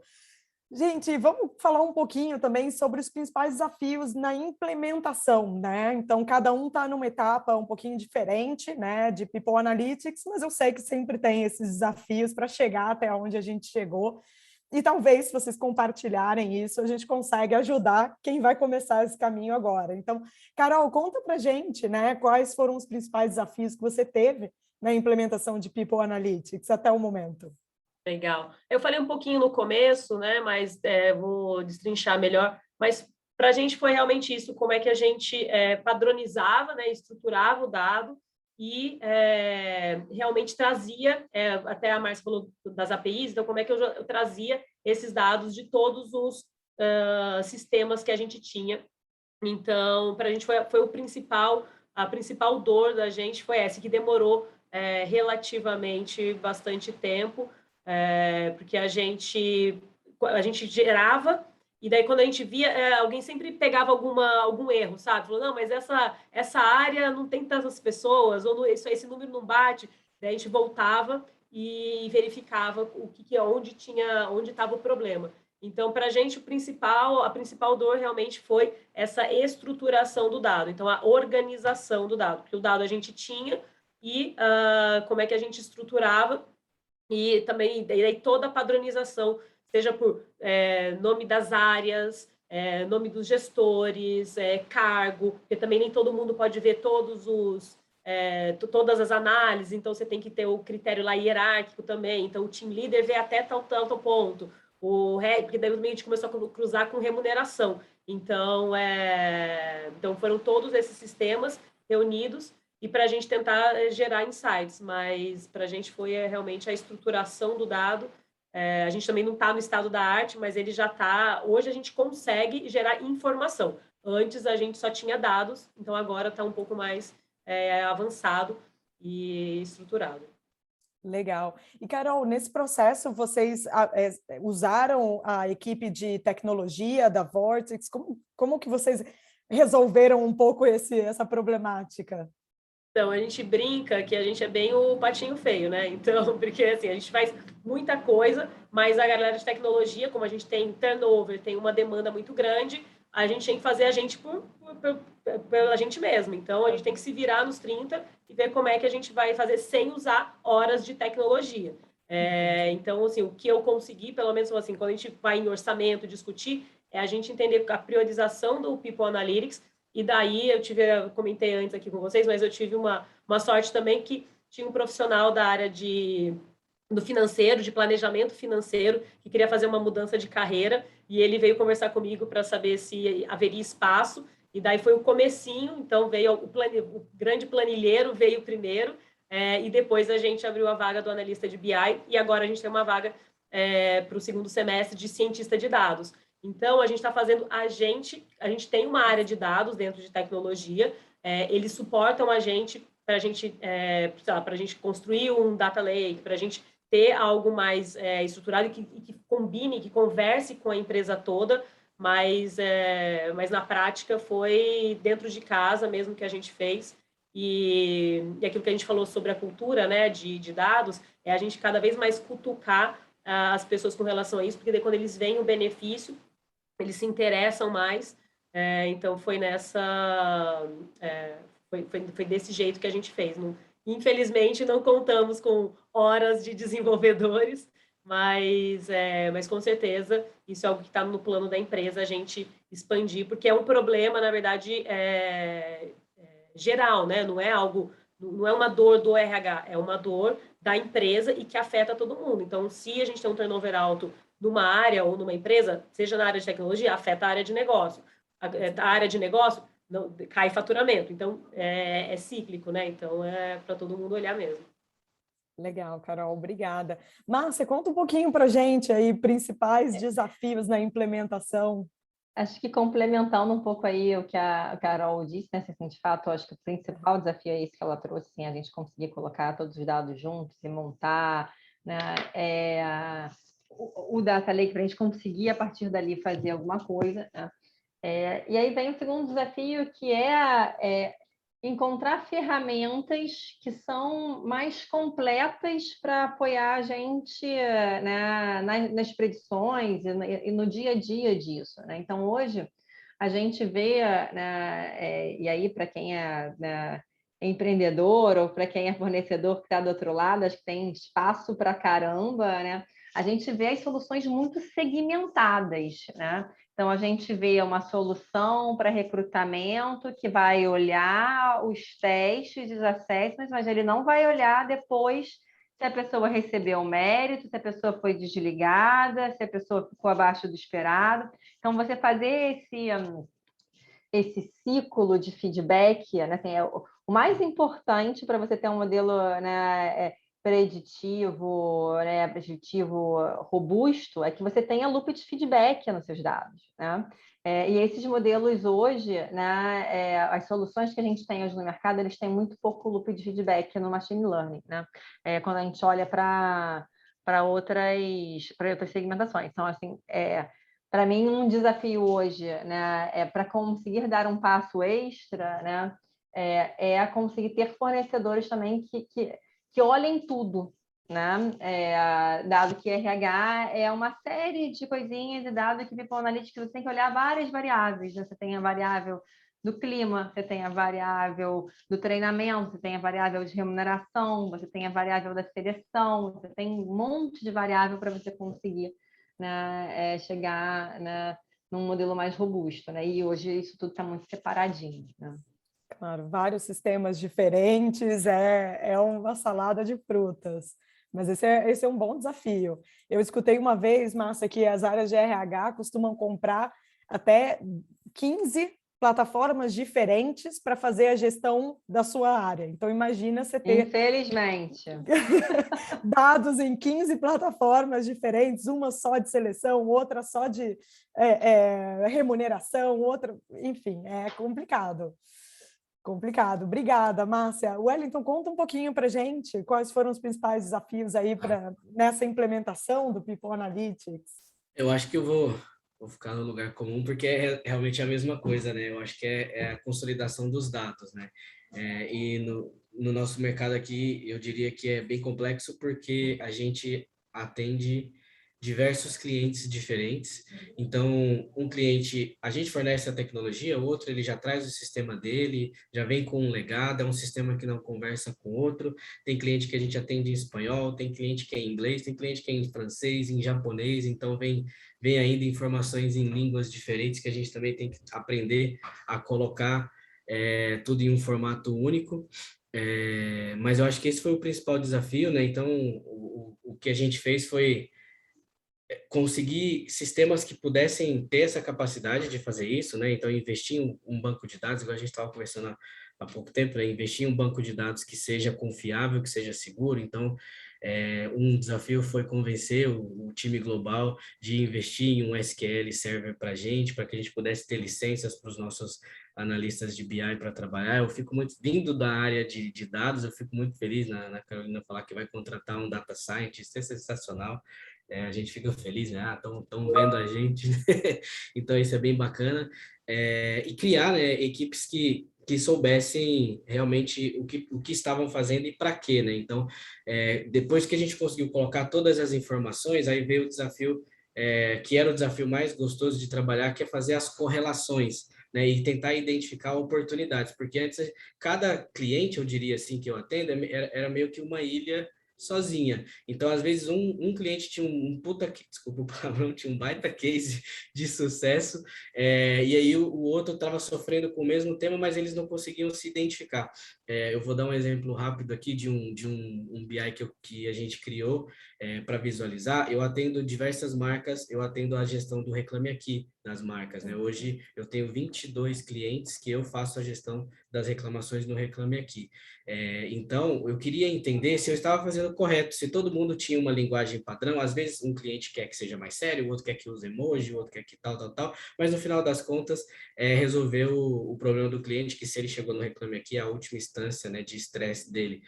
Gente, vamos falar um pouquinho também sobre os principais desafios na implementação, né? Então, cada um está numa etapa um pouquinho diferente, né, de People Analytics, mas eu sei que sempre tem esses desafios para chegar até onde a gente chegou. E talvez, se vocês compartilharem isso, a gente consegue ajudar quem vai começar esse caminho agora. Então, Carol, conta para a gente, né, quais foram os principais desafios que você teve na implementação de People Analytics até o momento. Legal. Eu falei um pouquinho no começo, né, mas vou destrinchar melhor. Mas para a gente foi realmente isso, como é que a gente padronizava, né, estruturava o dado e realmente trazia, até a Márcia falou das APIs, então como é que eu trazia esses dados de todos os sistemas que a gente tinha. Então, para a gente foi a principal dor da gente foi essa, que demorou relativamente bastante tempo, porque a gente gerava, e daí quando a gente via, alguém sempre pegava algum erro, sabe? Falou, não, mas essa área não tem tantas pessoas, ou esse número não bate. Daí a gente voltava e verificava onde estava o problema. Então, para a gente, a principal dor realmente foi essa estruturação do dado, então a organização do dado, porque o dado a gente tinha e como é que a gente estruturava e também daí toda a padronização, seja por nome das áreas, nome dos gestores, cargo, porque também nem todo mundo pode ver todas as análises, então você tem que ter o critério lá hierárquico também, então o team leader vê até tal ponto, porque daí a gente começou a cruzar com remuneração. Então, então foram todos esses sistemas reunidos e para a gente tentar gerar insights, mas para a gente foi realmente a estruturação do dado. A gente também não está no estado da arte, mas ele já está. Hoje a gente consegue gerar informação. Antes a gente só tinha dados, então agora está um pouco mais avançado e estruturado. Legal. E, Carol, nesse processo, vocês usaram a equipe de tecnologia da Vortex? Como que vocês resolveram um pouco essa problemática? Então, a gente brinca que a gente é bem o patinho feio, né? Então, porque assim, a gente faz muita coisa, mas a galera de tecnologia, como a gente tem turnover, tem uma demanda muito grande, a gente tem que fazer a gente pela gente mesmo. Então, a gente tem que se virar nos 30 e ver como é que a gente vai fazer sem usar horas de tecnologia. Então, assim, o que eu consegui, pelo menos assim, quando a gente vai em orçamento discutir, é a gente entender a priorização do People Analytics. E daí eu comentei antes aqui com vocês, mas eu tive uma sorte também que tinha um profissional da área do financeiro, de planejamento financeiro, que queria fazer uma mudança de carreira, e ele veio conversar comigo para saber se haveria espaço, e daí foi o comecinho, então veio o grande planilheiro, veio primeiro, e depois a gente abriu a vaga do analista de BI, e agora a gente tem uma vaga para o segundo semestre de cientista de dados. Então, a gente está fazendo a gente tem uma área de dados dentro de tecnologia, eles suportam a gente para a gente construir um data lake, para a gente ter algo mais estruturado e que combine, que converse com a empresa toda, mas na prática foi dentro de casa mesmo que a gente fez. E aquilo que a gente falou sobre a cultura, né, de dados, é a gente cada vez mais cutucar as pessoas com relação a isso, porque daí, quando eles veem o benefício, eles se interessam mais. Então, foi foi desse jeito que a gente fez. Infelizmente, não contamos com horas de desenvolvedores, mas com certeza isso é algo que está no plano da empresa, a gente expandir, porque é um problema, na verdade, geral, né? Não é uma dor do RH, é uma dor da empresa e que afeta todo mundo. Então, se a gente tem um turnover alto numa área ou numa empresa, seja na área de tecnologia, afeta a área de negócio. A área de negócio cai faturamento. Então, é cíclico, né? Então, é para todo mundo olhar mesmo. Legal, Carol, obrigada. Márcia, conta um pouquinho para a gente aí, principais desafios na implementação. Acho que complementando um pouco aí o que a Carol disse, né? Assim, de fato, acho que o principal desafio é esse que ela trouxe, assim, a gente conseguir colocar todos os dados juntos e montar, né, o data lake para a gente conseguir, a partir dali, fazer alguma coisa, né? E aí vem o segundo desafio, que encontrar ferramentas que são mais completas para apoiar a gente, né, nas predições e no dia a dia disso, né? Então, hoje, a gente vê, né, e aí para quem é, né, empreendedor ou para quem é fornecedor que está do outro lado, acho que tem espaço para caramba, né? A gente vê as soluções muito segmentadas, né? Então, a gente vê uma solução para recrutamento que vai olhar os testes, os assessments, mas ele não vai olhar depois se a pessoa recebeu o mérito, se a pessoa foi desligada, se a pessoa ficou abaixo do esperado. Então, você fazer esse ciclo de feedback, né, assim, o mais importante para você ter um modelo, né, preditivo, né, preditivo robusto, é que você tenha loop de feedback nos seus dados, né? E esses modelos hoje, né, as soluções que a gente tem hoje no mercado, eles têm muito pouco loop de feedback no machine learning, né? Quando a gente olha para outras segmentações. Então, assim, para mim, um desafio hoje, né, para conseguir dar um passo extra, né, conseguir ter fornecedores também que olhem tudo, né? Dado que RH é uma série de coisinhas, e dado que People Analytics você tem que olhar várias variáveis, né? Você tem a variável do clima, você tem a variável do treinamento, você tem a variável de remuneração, você tem a variável da seleção, você tem um monte de variável para você conseguir, né, chegar, né, num modelo mais robusto, né? E hoje isso tudo está muito separadinho, né? Claro, vários sistemas diferentes, é uma salada de frutas. Mas esse é um bom desafio. Eu escutei uma vez, Márcia, que as áreas de RH costumam comprar até 15 plataformas diferentes para fazer a gestão da sua área. Então, imagina você ter... Infelizmente. dados em 15 plataformas diferentes, uma só de seleção, outra só de remuneração, outra... Enfim, é complicado. Complicado. Obrigada, Márcia. Wellington, conta um pouquinho para a gente quais foram os principais desafios aí nessa implementação do People Analytics. Eu acho que eu vou ficar no lugar comum, porque é realmente a mesma coisa, né? Eu acho que é a consolidação dos dados, né? E no nosso mercado aqui, eu diria que é bem complexo, porque a gente atende diversos clientes diferentes. Então, um cliente, a gente fornece a tecnologia, o outro ele já traz o sistema dele, já vem com um legado, é um sistema que não conversa com o outro. Tem cliente que a gente atende em espanhol, tem cliente que é em inglês, tem cliente que é em francês, em japonês, então vem ainda informações em línguas diferentes que a gente também tem que aprender a colocar tudo em um formato único. Mas eu acho que esse foi o principal desafio, né? Então, o que a gente fez foi conseguir sistemas que pudessem ter essa capacidade de fazer isso, né? Então, investir em um banco de dados, igual a gente estava conversando há pouco tempo, né? Investir em um banco de dados que seja confiável, que seja seguro. Então, um desafio foi convencer o time global de investir em um SQL Server para a gente, para que a gente pudesse ter licenças para os nossos analistas de BI para trabalhar. Eu fico muito, vindo da área de dados, eu fico muito feliz na Carolina falar que vai contratar um data scientist, é sensacional. A gente fica feliz, né? Estão vendo a gente, então isso é bem bacana. E criar, né, equipes que soubessem realmente o que estavam fazendo e para quê, né? Então, depois que a gente conseguiu colocar todas as informações, aí veio o desafio, que era o desafio mais gostoso de trabalhar, que é fazer as correlações, né? E tentar identificar oportunidades, porque antes, cada cliente, eu diria assim, que eu atendo, era meio que uma ilha sozinha. Então, às vezes, um cliente tinha desculpa o palavrão, tinha um baita case de sucesso, e aí o outro estava sofrendo com o mesmo tema, mas eles não conseguiam se identificar. Eu vou dar um exemplo rápido aqui de um BI que a gente criou para visualizar. Eu atendo diversas marcas, eu atendo a gestão do Reclame Aqui das marcas, né? Hoje eu tenho 22 clientes que eu faço a gestão das reclamações no Reclame Aqui. Então, eu queria entender se eu estava fazendo correto, se todo mundo tinha uma linguagem padrão. Às vezes, um cliente quer que seja mais sério, o outro quer que use emoji, o outro quer que tal, mas no final das contas, resolver o problema do cliente, que se ele chegou no Reclame Aqui, é a última instância, né, de estresse dele.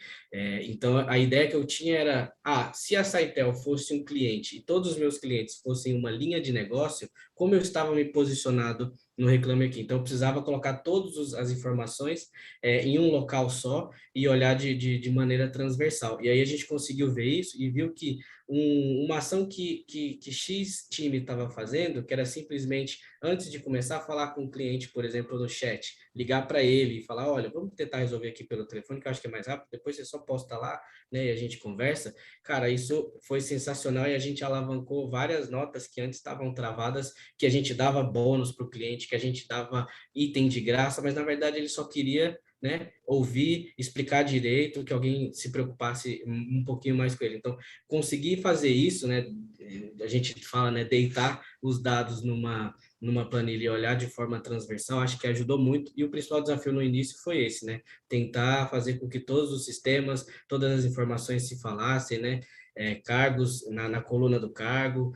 Então, a ideia que eu tinha era, se a Saitel fosse um cliente e todos os meus clientes fossem uma linha de negócio, como eu estava me posicionado no Reclame Aqui. Então, eu precisava colocar todas as informações em um local só e olhar de maneira transversal. E aí a gente conseguiu ver isso e viu que uma ação que X time estava fazendo, que era simplesmente, antes de começar a falar com o cliente, por exemplo, no chat, ligar para ele e falar, olha, vamos tentar resolver aqui pelo telefone, que eu acho que é mais rápido, depois você só posta lá, né, e a gente conversa. Cara, isso foi sensacional e a gente alavancou várias notas que antes estavam travadas, que a gente dava bônus para o cliente, que a gente dava item de graça, mas na verdade ele só queria, né, ouvir, explicar direito, que alguém se preocupasse um pouquinho mais com ele. Então, conseguir fazer isso, né, a gente fala, né, deitar os dados numa planilha e olhar de forma transversal, acho que ajudou muito. E o principal desafio no início foi esse, né, tentar fazer com que todos os sistemas, todas as informações se falassem, né, cargos na coluna do cargo,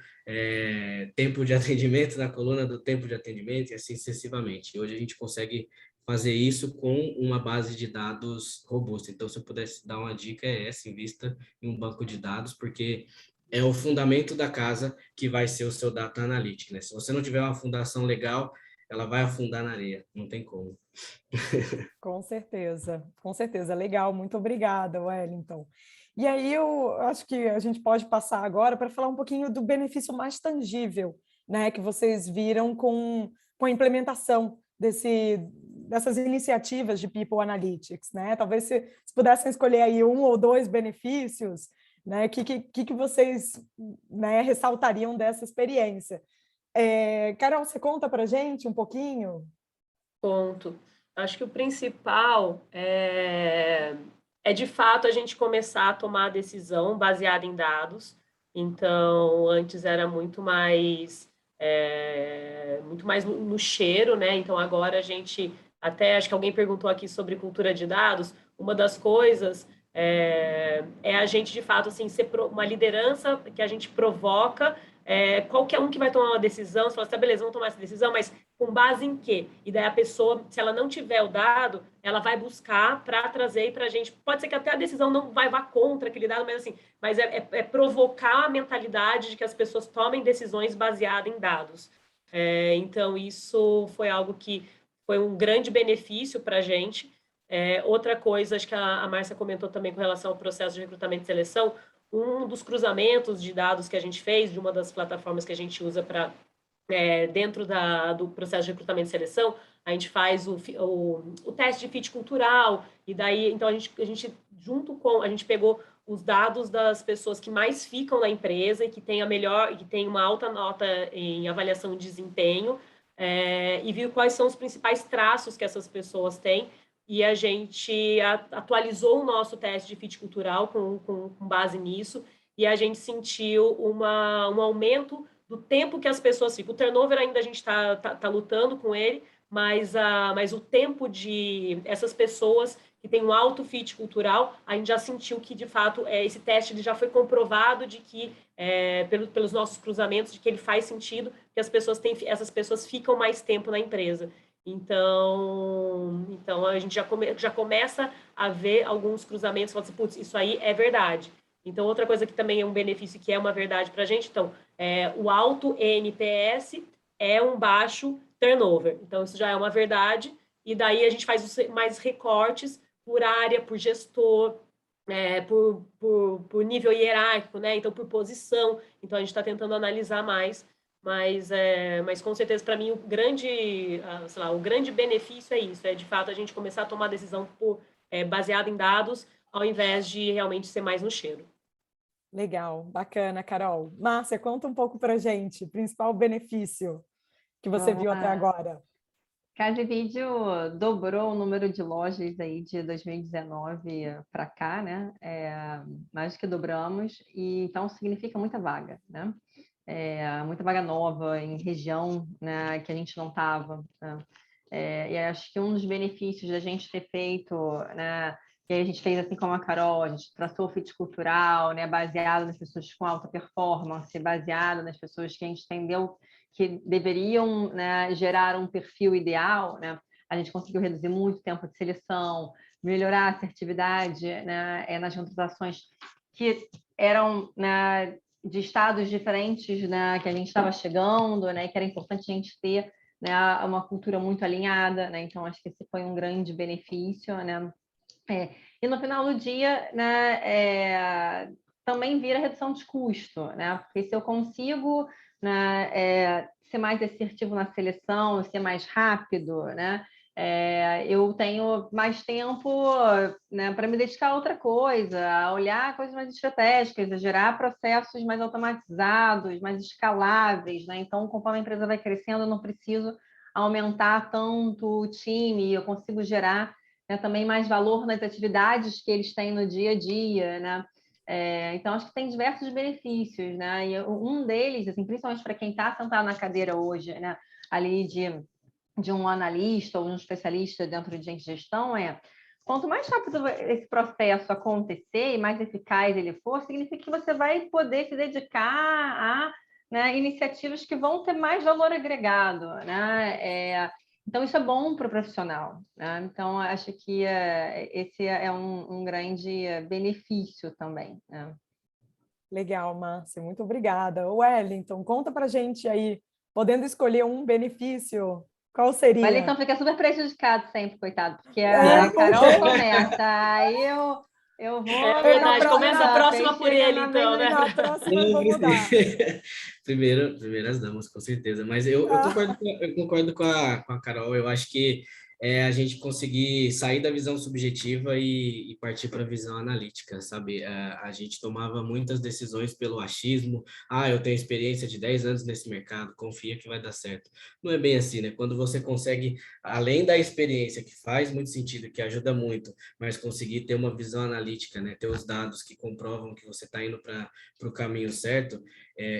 tempo de atendimento na coluna do tempo de atendimento e assim sucessivamente. E hoje a gente consegue fazer isso com uma base de dados robusta. Então, se eu pudesse dar uma dica, é essa: invista em um banco de dados, porque é o fundamento da casa que vai ser o seu data analytics, né? Se você não tiver uma fundação legal, ela vai afundar na areia, não tem como. Com certeza. Legal, muito obrigada, Wellington. E aí eu acho que a gente pode passar agora para falar um pouquinho do benefício mais tangível, né, que vocês viram com a implementação dessas iniciativas de People Analytics, né? Talvez se pudessem escolher aí um ou dois benefícios, né, que vocês, né, ressaltariam dessa experiência. Carol, você conta para a gente um pouquinho? Ponto. Acho que o principal é de fato a gente começar a tomar a decisão baseada em dados. Então, antes era muito mais no cheiro, né? Então, agora a gente até acho que alguém perguntou aqui sobre cultura de dados. Uma das coisas é a gente de fato assim ser uma liderança que a gente provoca. Qualquer um que vai tomar uma decisão, você fala assim, tá, beleza, vamos tomar essa decisão, mas com base em quê? E daí a pessoa, se ela não tiver o dado, ela vai buscar para trazer para a gente. Pode ser que até a decisão não vá contra aquele dado, mas assim, é provocar a mentalidade de que as pessoas tomem decisões baseadas em dados. Então, isso foi algo que foi um grande benefício para a gente. Outra coisa, acho que a Márcia comentou também com relação ao processo de recrutamento e seleção, um dos cruzamentos de dados que a gente fez, de uma das plataformas que a gente usa para dentro do processo de recrutamento e seleção, a gente faz o teste de fit cultural, e daí, então, a gente pegou os dados das pessoas que mais ficam na empresa e que tem uma alta nota em avaliação de desempenho, e viu quais são os principais traços que essas pessoas têm, e a gente atualizou o nosso teste de fit cultural com base nisso, e a gente sentiu um aumento do tempo que as pessoas ficam. O turnover ainda a gente tá lutando com ele, mas o tempo de essas pessoas que têm um alto fit cultural, a gente já sentiu que, de fato, esse teste ele já foi comprovado de que, pelos nossos cruzamentos, de que ele faz sentido, que essas pessoas ficam mais tempo na empresa. Então a gente já começa a ver alguns cruzamentos, fala assim, putz, isso aí é verdade. Então, outra coisa que também é um benefício que é uma verdade para a gente, então, o alto NPS é um baixo turnover. Então, isso já é uma verdade. E daí a gente faz mais recortes por área, por gestor, por nível hierárquico, né? Então, por posição. Então, a gente está tentando analisar mais. Mas com certeza, para mim, o grande benefício é isso. É, de fato, a gente começar a tomar decisão baseada em dados, ao invés de realmente ser mais no cheiro. Legal, bacana, Carol. Márcia, conta um pouco para a gente, o principal benefício que você viu até agora. Casa e Vídeo dobrou o número de lojas aí de 2019 para cá, né? Mais do que dobramos, e então significa muita vaga, né? Muita vaga nova em região, né, que a gente não estava, né? E acho que um dos benefícios da gente ter feito, né, que a gente fez assim como a Carol, a gente traçou o fit cultural, né, baseado nas pessoas com alta performance, baseado nas pessoas que a gente entendeu que deveriam, né, gerar um perfil ideal, né? A gente conseguiu reduzir muito o tempo de seleção, melhorar a assertividade, né, nas contratações que eram, né, de estados diferentes, né, que a gente estava chegando, né, que era importante a gente ter né, uma cultura muito alinhada, né? Então, acho que esse foi um grande benefício, né? E no final do dia, né, também vira redução de custo, né? Porque se eu consigo, né, ser mais assertivo na seleção, ser mais rápido, né? Eu tenho mais tempo, né, para me dedicar a outra coisa, a olhar coisas mais estratégicas, a gerar processos mais automatizados, mais escaláveis, né? Então, conforme a empresa vai crescendo, eu não preciso aumentar tanto o time, eu consigo gerar, né, também mais valor nas atividades que eles têm no dia a dia, né? Então, acho que tem diversos benefícios, né? E um deles, assim, principalmente para quem está sentado na cadeira hoje, né, ali de um analista ou um especialista dentro de gestão, quanto mais rápido esse processo acontecer e mais eficaz ele for, significa que você vai poder se dedicar a, né, iniciativas que vão ter mais valor agregado, né? Então, isso é bom para o profissional, né? Então, acho que esse é um grande benefício também, né? Legal, Márcia, muito obrigada. Wellington, conta para a gente aí, podendo escolher um benefício, qual O seria? Wellington fica super prejudicado sempre, coitado, porque a Carol começa, aí eu vou... É verdade, começa a próxima por ele, então, né? Na próxima eu vou mudar. Primeiro as damas, com certeza. Mas eu concordo com a Carol. Eu acho que a gente conseguir sair da visão subjetiva e partir para a visão analítica, sabe? A gente tomava muitas decisões pelo achismo. Ah, eu tenho experiência de 10 anos nesse mercado, confia que vai dar certo. Não é bem assim, né? Quando você consegue, além da experiência, que faz muito sentido, que ajuda muito, mas conseguir ter uma visão analítica, né? Ter os dados que comprovam que você está indo para o caminho certo,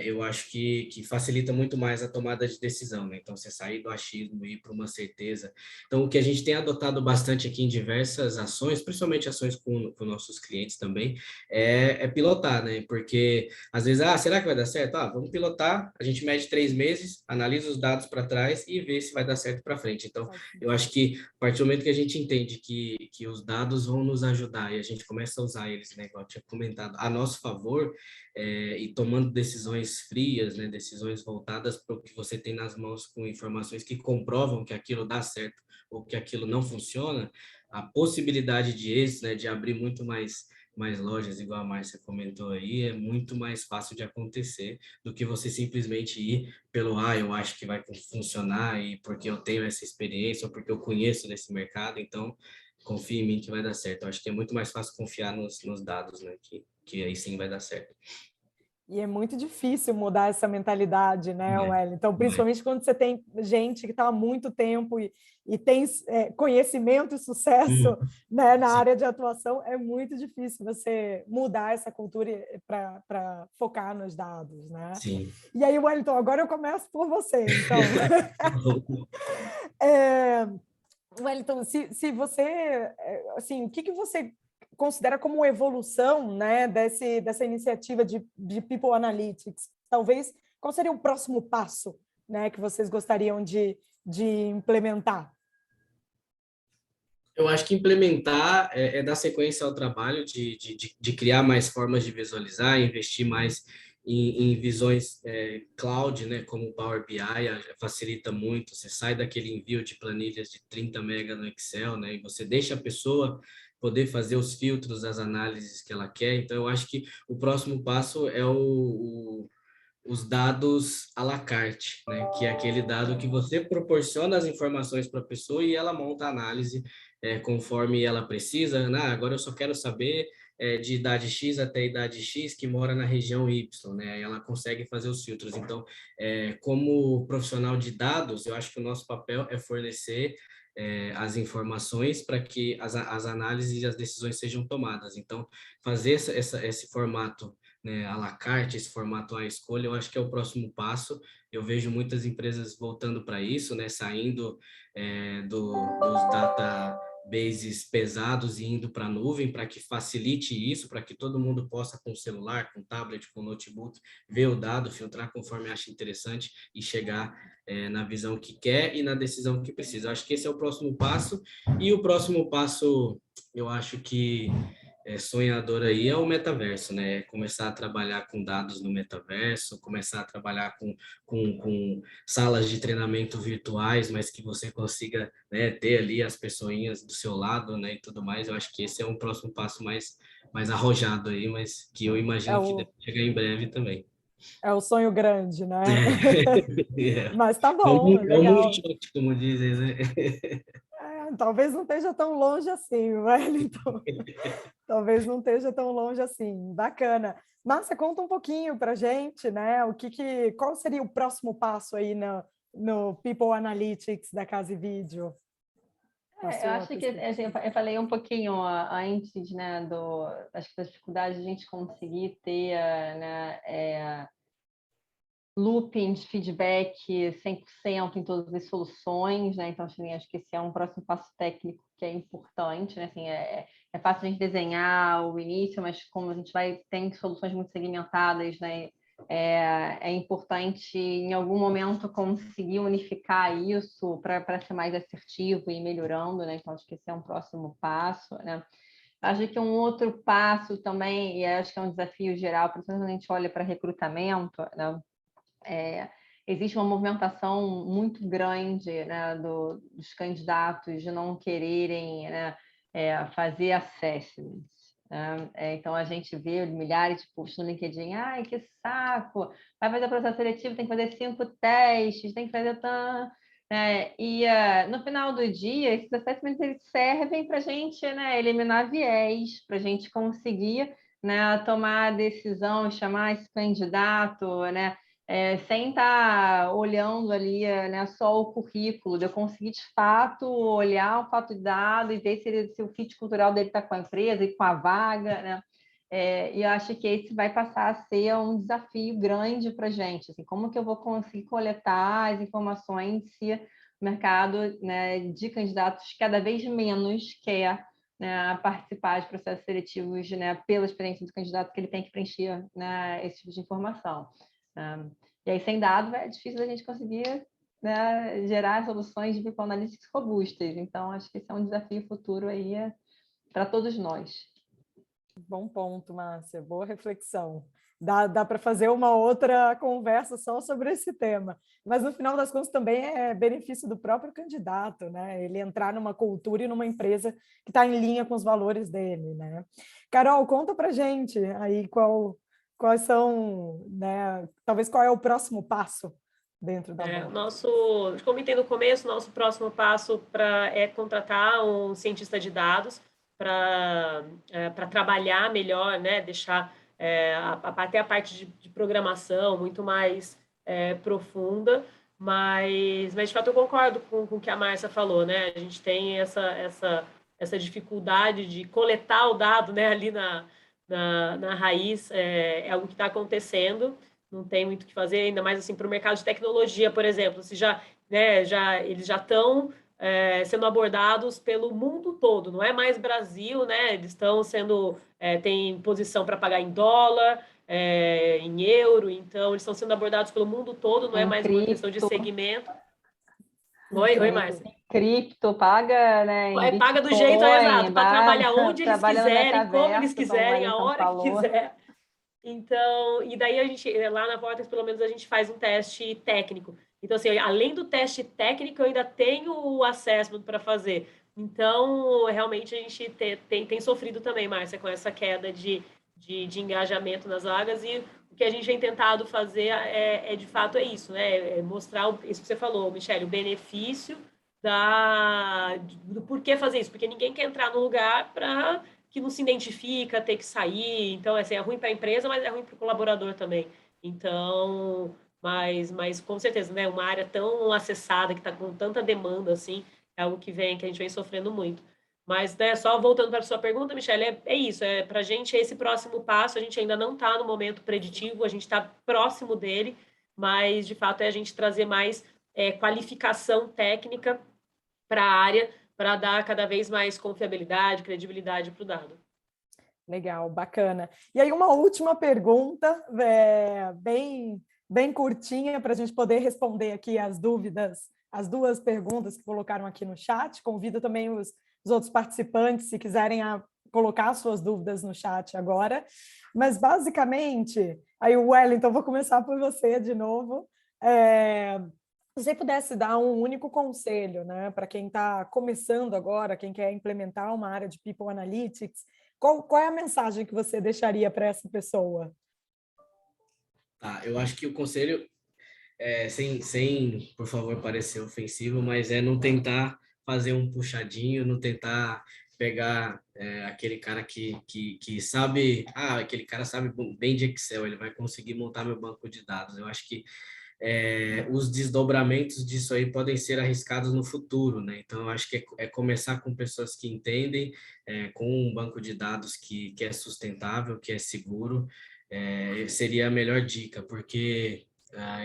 eu acho que facilita muito mais a tomada de decisão, né? Então, você sair do achismo e ir para uma certeza. Então, o que a gente tem adotado bastante aqui em diversas ações, principalmente ações com nossos clientes também, é pilotar, né? Porque, às vezes, será que vai dar certo? Vamos pilotar, a gente mede 3 meses, analisa os dados para trás e vê se vai dar certo para frente. Então, eu acho que a partir do momento que a gente entende que os dados vão nos ajudar e a gente começa a usar eles, né, igual eu tinha comentado, a nosso favor, e tomando decisões frias, né, decisões voltadas para o que você tem nas mãos com informações que comprovam que aquilo dá certo ou que aquilo não funciona, a possibilidade de êxito, né, de abrir muito mais lojas, igual a Márcia comentou aí, é muito mais fácil de acontecer do que você simplesmente ir pelo, eu acho que vai funcionar e porque eu tenho essa experiência ou porque eu conheço desse mercado, então confia em mim que vai dar certo. Eu acho que é muito mais fácil confiar nos dados, né, que aí sim vai dar certo. E é muito difícil mudar essa mentalidade, né, Wellington? Principalmente quando você tem gente que está há muito tempo e tem conhecimento e sucesso, né, na área de atuação, é muito difícil você mudar essa cultura para focar nos dados, né? Sim. E aí, Wellington, agora eu começo por você, então. Wellington, se você, assim, o que você considera como evolução, né, dessa iniciativa de People Analytics? Talvez, qual seria o próximo passo, né, que vocês gostariam de implementar? Eu acho que implementar é dar sequência ao trabalho de criar mais formas de visualizar, investir mais em visões cloud, né, como o Power BI, facilita muito. Você sai daquele envio de planilhas de 30 mega no Excel, né, e você deixa a pessoa poder fazer os filtros, as análises que ela quer. Então, eu acho que o próximo passo é os dados à la carte, né? Que é aquele dado que você proporciona as informações para a pessoa e ela monta a análise conforme ela precisa. Agora eu só quero saber de idade X até idade X que mora na região Y, né? Aí ela consegue fazer os filtros. Então, como profissional de dados, eu acho que o nosso papel é fornecer as informações para que as análises e as decisões sejam tomadas. Então, fazer esse formato, né, à la carte, esse formato à escolha, eu acho que é o próximo passo. Eu vejo muitas empresas voltando para isso, né, saindo dos databases pesados e indo para a nuvem, para que facilite isso, para que todo mundo possa, com celular, com tablet, com notebook, ver o dado, filtrar conforme acha interessante e chegar na visão que quer e na decisão que precisa. Eu acho que esse é o próximo passo. E o próximo passo, eu acho que sonhador aí é o metaverso, né? Começar a trabalhar com dados no metaverso, começar a trabalhar com salas de treinamento virtuais, mas que você consiga, né, ter ali as pessoinhas do seu lado, né, e tudo mais. Eu acho que esse é um próximo passo mais arrojado aí, mas que eu É imagino que deve o, chegar em breve também. é o sonho grande, né? É, Mas tá é bom, um legal. moonshot, como dizem, né? Talvez não esteja tão longe assim, Wellington. Talvez não esteja tão longe assim. Bacana. Márcia, conta um pouquinho para a gente, né? Qual seria o próximo passo aí no People Analytics da Casa e Vídeo? Eu acho que assim, eu falei um pouquinho antes, né, acho que da dificuldade de a gente conseguir ter, né, looping de feedback 100% em todas as soluções, né? Então, assim, acho que esse é um próximo passo técnico que é importante, né? Assim, é fácil a gente desenhar o início, mas como a gente tem soluções muito segmentadas, né? É importante, em algum momento, conseguir unificar isso para ser mais assertivo e ir melhorando, né? Então, acho que esse é um próximo passo, né? Acho que um outro passo também, e acho que é um desafio geral, principalmente quando a gente olha para recrutamento, né? Existe uma movimentação muito grande, né, dos candidatos de não quererem, né, fazer assessments. Né? Então, a gente vê milhares de posts no LinkedIn, ai, que saco, vai fazer processo seletivo, tem que fazer 5 testes, tem que fazer no final do dia, esses assessments eles servem para a gente, né, eliminar viés, para a gente conseguir, né, tomar a decisão, chamar esse candidato, né, sem estar olhando ali, né, só o currículo, de eu conseguir de fato olhar o fato de dado e ver se o fit cultural dele está com a empresa e com a vaga, né? E eu acho que esse vai passar a ser um desafio grande para a gente, assim, como que eu vou conseguir coletar as informações se o mercado, né, de candidatos cada vez menos quer, né, participar de processos seletivos, né, pela experiência do candidato que ele tem que preencher, né, esse tipo de informação. E aí, sem dado, é difícil a gente conseguir, né, gerar soluções de people analytics robustas. Então, acho que esse é um desafio futuro aí para todos nós. Bom ponto, Márcia. Boa reflexão. Dá para fazer uma outra conversa só sobre esse tema. Mas, no final das contas, também é benefício do próprio candidato, né? Ele entrar numa cultura e numa empresa que está em linha com os valores dele, né? Carol, conta para gente aí quais são, né? Talvez qual é o próximo passo dentro da Vortex. Como comentei no começo, nosso próximo passo é contratar um cientista de dados para trabalhar melhor, né? Deixar até a parte de programação muito mais profunda, mas de fato eu concordo com o que a Márcia falou, né? A gente tem essa dificuldade de coletar o dado, né, ali na raiz, é algo que está acontecendo, não tem muito o que fazer, ainda mais assim para o mercado de tecnologia, por exemplo, se eles já estão sendo abordados pelo mundo todo, não é mais Brasil, né? Eles estão tem posição para pagar em dólar, em euro, então eles estão sendo abordados pelo mundo todo, não é mais uma questão de segmento. Oi, Márcia. Cripto, paga, né, em Bitcoin, paga do jeito exato, para trabalhar onde eles trabalha quiserem, como eles quiserem, a como hora que quiser. Então, e daí a gente, lá na Vortex, pelo menos, a gente faz um teste técnico. Então, assim, além do teste técnico, eu ainda tenho o assessment para fazer. Então, realmente, a gente tem sofrido também, Márcia, com essa queda de engajamento nas vagas. E o que a gente tem tentado fazer de fato, é isso, né? É mostrar isso que você falou, Michele, o benefício do porquê fazer isso. Porque ninguém quer entrar no lugar para que não se identifica, ter que sair. Então, assim, é ruim para a empresa, mas é ruim para o colaborador também. Então, mas com certeza, né? Uma área tão acessada, que está com tanta demanda, assim, é algo que a gente vem sofrendo muito. Mas, né, só voltando para a sua pergunta, Michele, é isso. Para a gente, esse próximo passo, a gente ainda não está no momento preditivo, a gente está próximo dele, mas, de fato, é a gente trazer mais qualificação técnica para a área, para dar cada vez mais confiabilidade, credibilidade para o dado. Legal, bacana. E aí uma última pergunta, bem curtinha, para a gente poder responder aqui as dúvidas, as duas perguntas que colocaram aqui no chat. Convido também os outros participantes, se quiserem colocar suas dúvidas no chat agora, mas basicamente, aí o Wellington, vou começar por você de novo. Se você pudesse dar um único conselho, né, para quem está começando agora, quem quer implementar uma área de People Analytics, qual é a mensagem que você deixaria para essa pessoa? Tá, eu acho que o conselho, sem, por favor, parecer ofensivo, mas é não tentar fazer um puxadinho, não tentar pegar aquele cara que sabe, aquele cara sabe bem de Excel, ele vai conseguir montar meu banco de dados. Eu acho que os desdobramentos disso aí podem ser arriscados no futuro, né? Então, eu acho que é começar com pessoas que entendem, com um banco de dados que é sustentável, que é seguro, seria a melhor dica, porque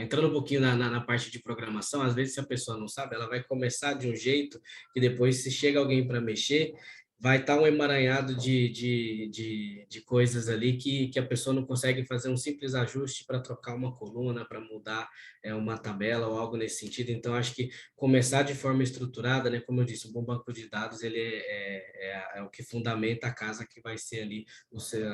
entrando um pouquinho na parte de programação, às vezes se a pessoa não sabe, ela vai começar de um jeito que depois, se chega alguém para mexer, vai estar um emaranhado de coisas ali que a pessoa não consegue fazer um simples ajuste para trocar uma coluna, para mudar uma tabela ou algo nesse sentido. Então, acho que começar de forma estruturada, né? Como eu disse, o bom banco de dados ele é o que fundamenta a casa que vai ser ali o seu,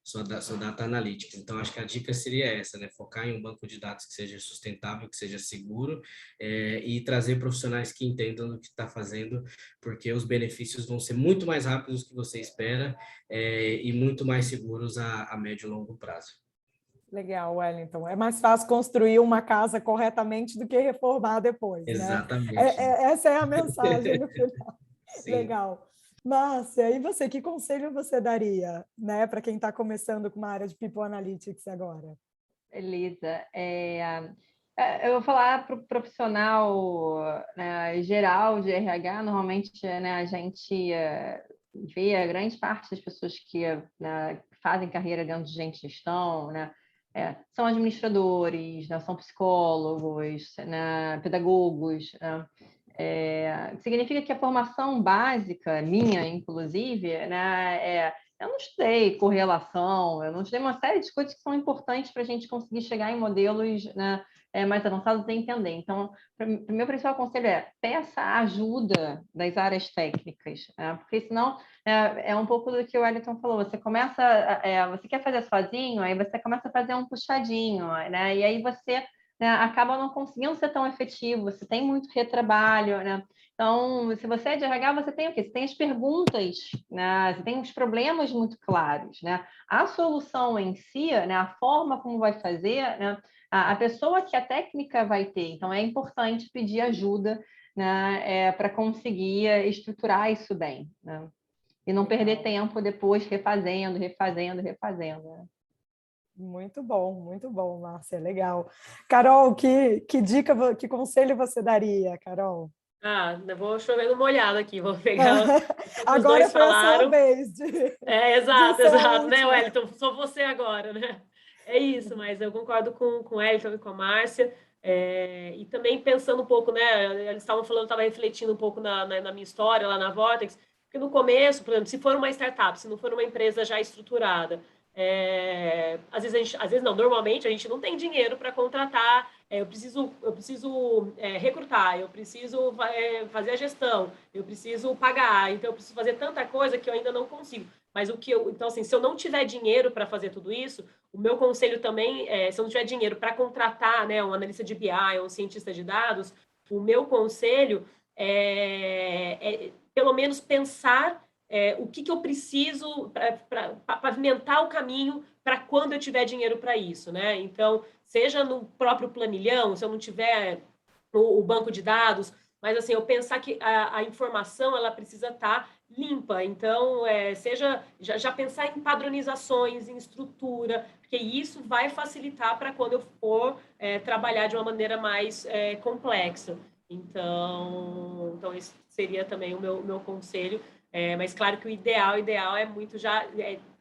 sua data analítica. Então, acho que a dica seria essa, né? Focar em um banco de dados que seja sustentável, que seja seguro, e trazer profissionais que entendam do que está fazendo, porque os benefícios vão ser muito mais rápidos do que você espera, e muito mais seguros a médio e longo prazo. Legal, Wellington. É mais fácil construir uma casa corretamente do que reformar depois, né? Exatamente. Essa é a mensagem no final. Sim. Legal. Márcia, e você, que conselho você daria, né, para quem está começando com uma área de People Analytics agora? Beleza. Eu vou falar para o profissional, né, geral de RH, normalmente, né, a gente vê a grande parte das pessoas que fazem carreira dentro de gente de gestão, né, são administradores, né, são psicólogos, né, pedagogos, né, significa que a formação básica, minha, inclusive, né, eu não estudei correlação, eu não estudei uma série de coisas que são importantes para a gente conseguir chegar em modelos, né, mais avançados e entender. Então, o meu principal conselho peça a ajuda das áreas técnicas, né, porque senão é um pouco do que o Wellington falou, você começa, você quer fazer sozinho, aí você começa a fazer um puxadinho, né, e aí você acaba não conseguindo ser tão efetivo, você tem muito retrabalho, né? Então, se você é de RH, você tem o quê? Você tem as perguntas, né? Você tem os problemas muito claros, né? A solução em si, né? A forma como vai fazer, né? A pessoa que a técnica vai ter. Então, é importante pedir ajuda, né? Para conseguir estruturar isso bem, né? E não perder tempo depois refazendo. Né? Muito bom, Márcia, legal. Carol, que dica, que conselho você daria, Carol? Eu vou chovendo molhado aqui, vou pegar o que os agora dois foi falaram. A sua vez Exato, né, Wellington? Sou você agora, né? É isso, mas eu concordo com o Wellington e com a Márcia. E também pensando um pouco, né? Eles estavam falando, eu estava refletindo um pouco na minha história lá na Vortex, porque no começo, por exemplo, se for uma startup, se não for uma empresa já estruturada, às vezes não, normalmente a gente não tem dinheiro para contratar, eu preciso recrutar, eu preciso fazer a gestão, eu preciso pagar, então eu preciso fazer tanta coisa que eu ainda não consigo. Mas então assim, se eu não tiver dinheiro para fazer tudo isso, o meu conselho também se eu não tiver dinheiro para contratar, né, um analista de BI ou um cientista de dados, o meu conselho é pelo menos pensar o que eu preciso para pavimentar o caminho para quando eu tiver dinheiro para isso, né? Então, seja no próprio planilhão, se eu não tiver o banco de dados, mas assim, eu pensar que a informação ela precisa estar limpa. Então, seja já pensar em padronizações, em estrutura, porque isso vai facilitar para quando eu for trabalhar de uma maneira mais complexa. Então, esse seria também o meu conselho. Mas claro que o ideal é muito já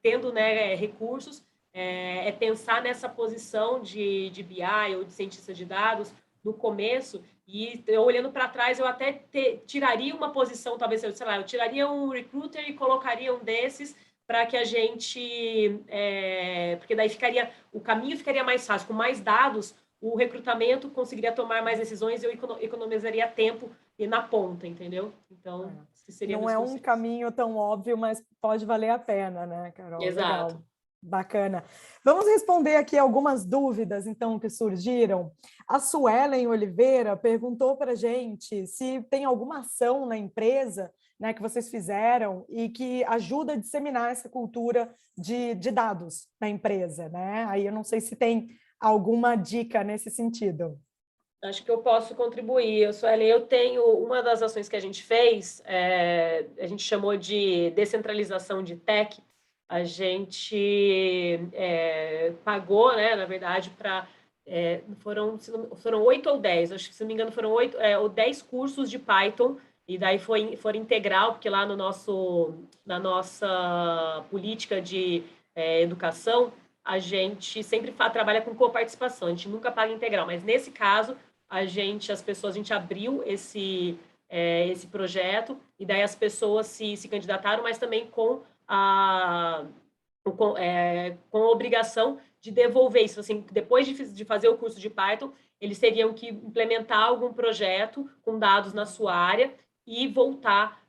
tendo, né, recursos, pensar nessa posição de BI ou de cientista de dados no começo, e eu, olhando para trás, eu até tiraria uma posição, talvez, sei lá, eu tiraria um recruiter e colocaria um desses para que a gente, porque daí o caminho ficaria mais fácil, com mais dados, o recrutamento conseguiria tomar mais decisões e eu economizaria tempo na ponta, entendeu? Então, seria Não meus é um conselhos. caminho tão óbvio, mas pode valer a pena, né, Carol? Exato. Legal. Bacana. Vamos responder aqui algumas dúvidas, então, que surgiram. A Suelen Oliveira perguntou para a gente se tem alguma ação na empresa, né, que vocês fizeram e que ajuda a disseminar essa cultura de dados na empresa, né? Aí eu não sei se tem alguma dica nesse sentido. Acho que eu posso contribuir. Eu tenho uma das ações que a gente fez, a gente chamou de descentralização de tech. A gente pagou, né, na verdade, para foram 8 ou 10, acho que se não me engano foram 8 ou 10 cursos de Python, e daí foram integral, porque lá na nossa política de educação, a gente sempre trabalha com coparticipação, a gente nunca paga integral, mas nesse caso a gente abriu esse projeto, e daí as pessoas se candidataram, mas também com a obrigação de devolver isso. Assim, depois de fazer o curso de Python, eles teriam que implementar algum projeto com dados na sua área e voltar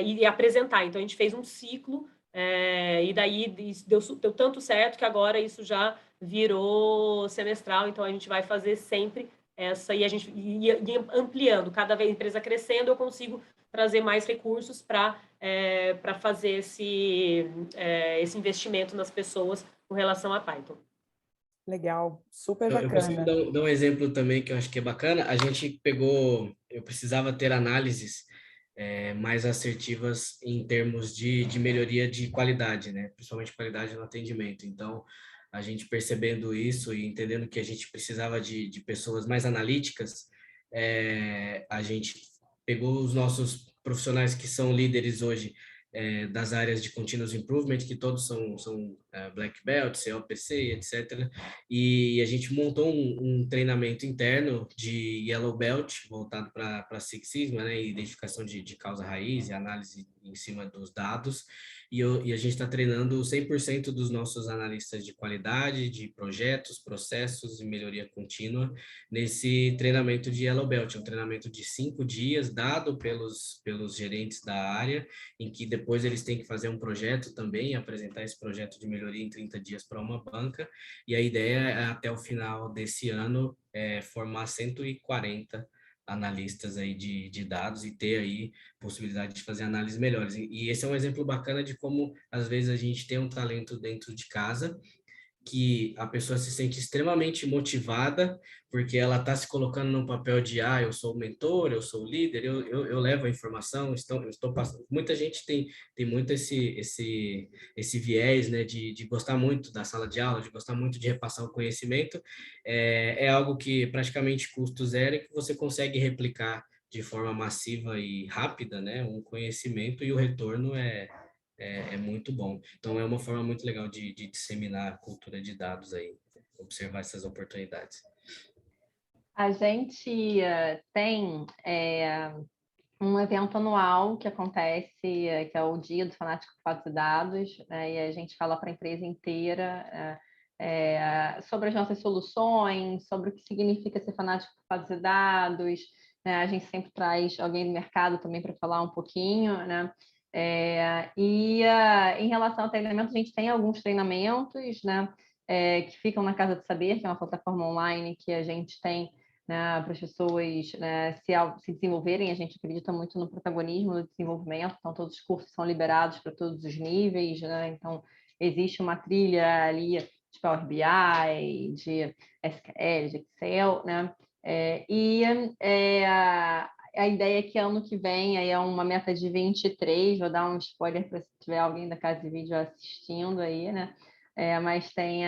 e apresentar. Então, a gente fez um ciclo, e daí deu tanto certo que agora isso já virou semestral, então a gente vai fazer sempre essa, e a gente ia ampliando, cada vez a empresa crescendo, eu consigo trazer mais recursos para fazer esse investimento nas pessoas com relação a Python. Legal, super Eu consigo bacana. dar um exemplo também que eu acho que é bacana. A gente eu precisava ter análises mais assertivas em termos de melhoria de qualidade, né? Principalmente qualidade no atendimento. Então, a gente percebendo isso e entendendo que a gente precisava de pessoas mais analíticas, a gente pegou os nossos profissionais que são líderes hoje das áreas de continuous improvement, que todos são black belt, COPC, etc. E a gente montou um treinamento interno de yellow belt voltado para Six Sigma, né? Identificação de causa raiz e análise em cima dos dados. E a gente está treinando 100% dos nossos analistas de qualidade, de projetos, processos e melhoria contínua nesse treinamento de Yellow Belt. É um treinamento de 5 dias, dado pelos gerentes da área, em que depois eles têm que fazer um projeto também, apresentar esse projeto de melhoria em 30 dias para uma banca, e a ideia é, até o final desse ano, formar 140 analistas aí de dados e ter aí possibilidade de fazer análises melhores. E esse é um exemplo bacana de como, às vezes, a gente tem um talento dentro de casa, que a pessoa se sente extremamente motivada, porque ela está se colocando num papel de, eu sou o mentor, eu sou o líder, eu levo a informação, eu estou passando. Muita gente tem muito esse viés, né, de gostar muito da sala de aula, de gostar muito de repassar o conhecimento. É algo que praticamente custo zero e que você consegue replicar de forma massiva e rápida, né, um conhecimento, e o retorno é muito bom. Então, é uma forma muito legal de disseminar a cultura de dados aí, observar essas oportunidades. A gente tem um evento anual que acontece, que é o Dia do Fanático por Fatos e Dados, né, e a gente fala para a empresa inteira sobre as nossas soluções, sobre o que significa ser fanático por fatos e dados, né? A gente sempre traz alguém do mercado também para falar um pouquinho, né? Em relação ao treinamento, a gente tem alguns treinamentos, né, que ficam na Casa do Saber, que é uma plataforma online que a gente tem, né, para as pessoas, né, se desenvolverem. A gente acredita muito no protagonismo do desenvolvimento, então todos os cursos são liberados para todos os níveis, né? Então existe uma trilha ali de Power BI, de SQL, de Excel, né? A ideia é que ano que vem aí é uma meta de 23, vou dar um spoiler para se tiver alguém da Casa de Vídeo assistindo aí, né? Mas tem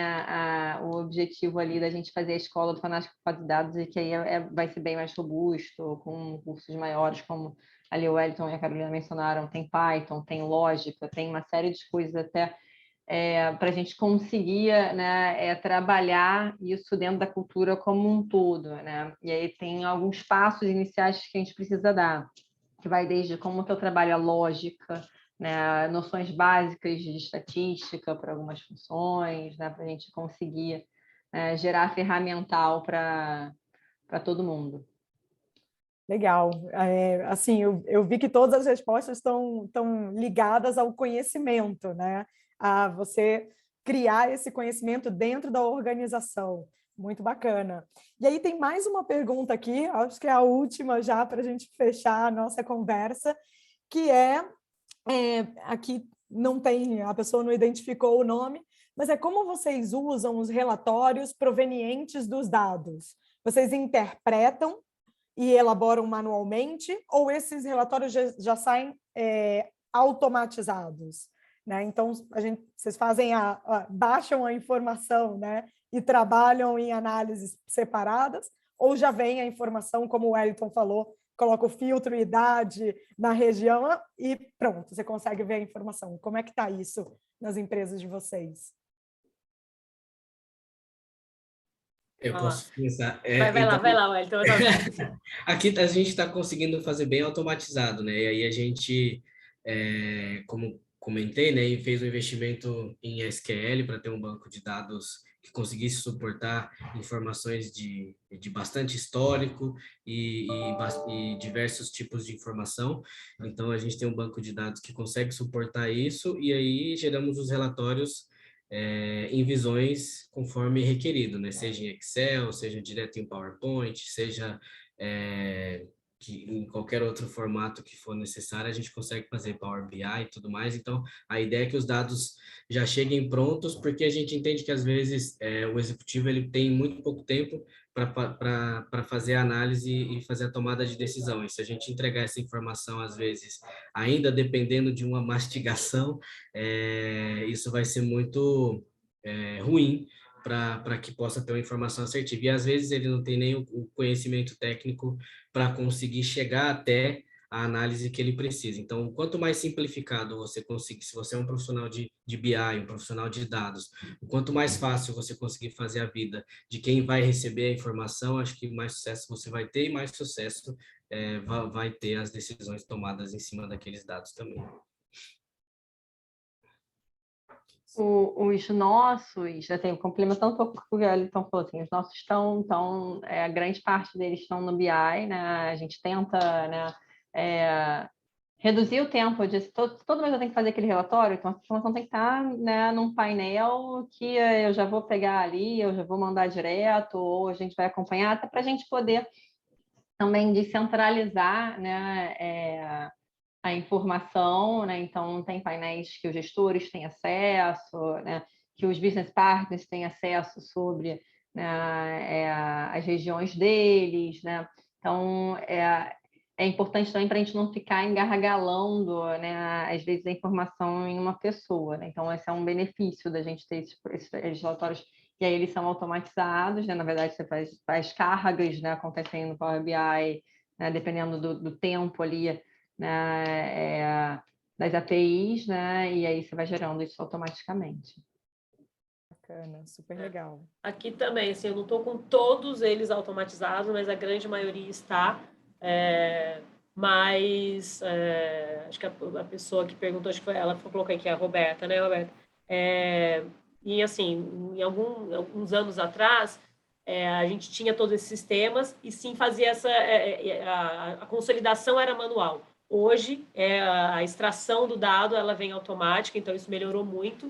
o objetivo ali da gente fazer a escola do Fanático por Fatos e Dados, e que aí vai ser bem mais robusto, com cursos maiores, como ali o Wellington e a Carolina mencionaram, tem Python, tem lógica, tem uma série de coisas até para a gente conseguir, né, trabalhar isso dentro da cultura como um todo, né? E aí tem alguns passos iniciais que a gente precisa dar, que vai desde como que eu trabalho a lógica, né, noções básicas de estatística para algumas funções, né, para a gente conseguir gerar ferramental para todo mundo. Legal. Assim, eu vi que todas as respostas estão ligadas ao conhecimento, né? A você criar esse conhecimento dentro da organização. Muito bacana. E aí tem mais uma pergunta aqui, acho que é a última já para a gente fechar a nossa conversa, que aqui não tem, a pessoa não identificou o nome, mas é como vocês usam os relatórios provenientes dos dados? Vocês interpretam e elaboram manualmente, ou esses relatórios já saem automatizados, né? Então, vocês fazem baixam a informação, né? E trabalham em análises separadas, ou já vem a informação, como o Wellington falou, coloca o filtro, idade na região e pronto, você consegue ver a informação. Como é que está isso nas empresas de vocês? Eu posso começar. Vai lá, Wellington. Aqui a gente está conseguindo fazer bem automatizado, né? E aí a gente, como comentei, né, e fez um investimento em SQL para ter um banco de dados que conseguisse suportar informações de bastante histórico e diversos tipos de informação. Então, a gente tem um banco de dados que consegue suportar isso e aí geramos os relatórios em visões conforme requerido, né? Seja em Excel, seja direto em PowerPoint, seja que em qualquer outro formato que for necessário, a gente consegue fazer Power BI e tudo mais. Então, a ideia é que os dados já cheguem prontos, porque a gente entende que às vezes o executivo ele tem muito pouco tempo para fazer a análise e fazer a tomada de decisão. E se a gente entregar essa informação, às vezes, ainda dependendo de uma mastigação, isso vai ser muito ruim para que possa ter uma informação assertiva. E às vezes ele não tem nem o conhecimento técnico para conseguir chegar até a análise que ele precisa. Então, quanto mais simplificado você conseguir, se você é um profissional de BI, um profissional de dados, quanto mais fácil você conseguir fazer a vida de quem vai receber a informação, acho que mais sucesso você vai ter e mais sucesso vai ter as decisões tomadas em cima daqueles dados também. Os nossos, assim, complementando um pouco o que o Wellington falou, assim, os nossos a grande parte deles estão no BI, né? A gente tenta, né, reduzir o tempo de todo mês eu tenho que fazer aquele relatório, então a informação tem que estar, né, num painel que eu já vou pegar ali, eu já vou mandar direto, ou a gente vai acompanhar, até para a gente poder também descentralizar, né, a informação, né? Então tem painéis que os gestores têm acesso, né? Que os business partners têm acesso sobre, né, as regiões deles, né? Então é importante também para a gente não ficar engargalando, né, às vezes a informação em uma pessoa, né? Então esse é um benefício da gente ter esses relatórios, e aí eles são automatizados, né? Na verdade você faz cargas, né, acontecendo no Power BI, né, dependendo do tempo ali, né, das APIs, né, e aí você vai gerando isso automaticamente. Bacana, super legal. Aqui também, assim, eu não estou com todos eles automatizados, mas a grande maioria está. Mas acho que a pessoa que perguntou, acho que foi ela que colocou aqui, a Roberta, né, Roberta? E assim, em alguns anos atrás, a gente tinha todos esses sistemas e sim fazia a consolidação era manual. Hoje, a extração do dado ela vem automática, então isso melhorou muito.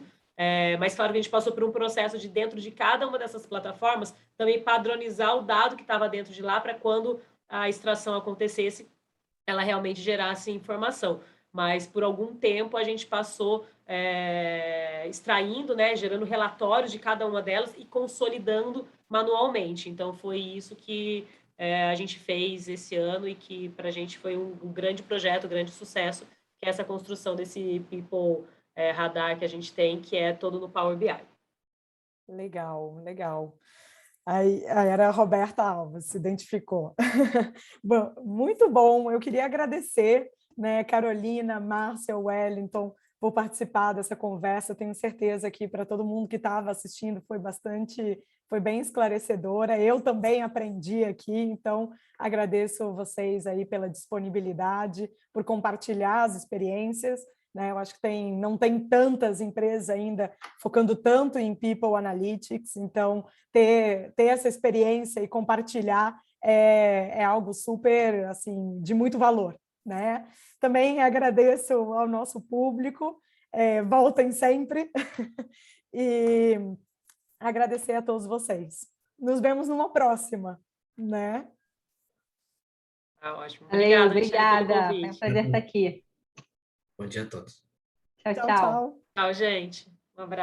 Mas claro que a gente passou por um processo de dentro de cada uma dessas plataformas também padronizar o dado que estava dentro de lá para quando a extração acontecesse, ela realmente gerasse informação. Mas por algum tempo a gente passou extraindo, né, gerando relatórios de cada uma delas e consolidando manualmente. Então foi isso que a gente fez esse ano e que para a gente foi um grande projeto, um grande sucesso, que é essa construção desse People Radar que a gente tem, que é todo no Power BI. Legal, legal. Aí era a Roberta Alves, se identificou. Bom, muito bom, eu queria agradecer, né, Carolina, Márcia, Wellington, por participar dessa conversa. Tenho certeza que para todo mundo que estava assistindo foi bem esclarecedora. Eu também aprendi aqui, então agradeço vocês aí pela disponibilidade, por compartilhar as experiências. Eu acho que não tem tantas empresas ainda focando tanto em People Analytics, então ter essa experiência e compartilhar é algo super, assim, de muito valor, né? Também agradeço ao nosso público, voltem sempre, e agradecer a todos vocês. Nos vemos numa próxima, né? Tá ótimo. Valeu, Michelle, pelo obrigada. Foi um convite. prazer estar aqui. Bom dia a todos. Tchau, Tchau, tchau. tchau. Tchau, gente. Um abraço.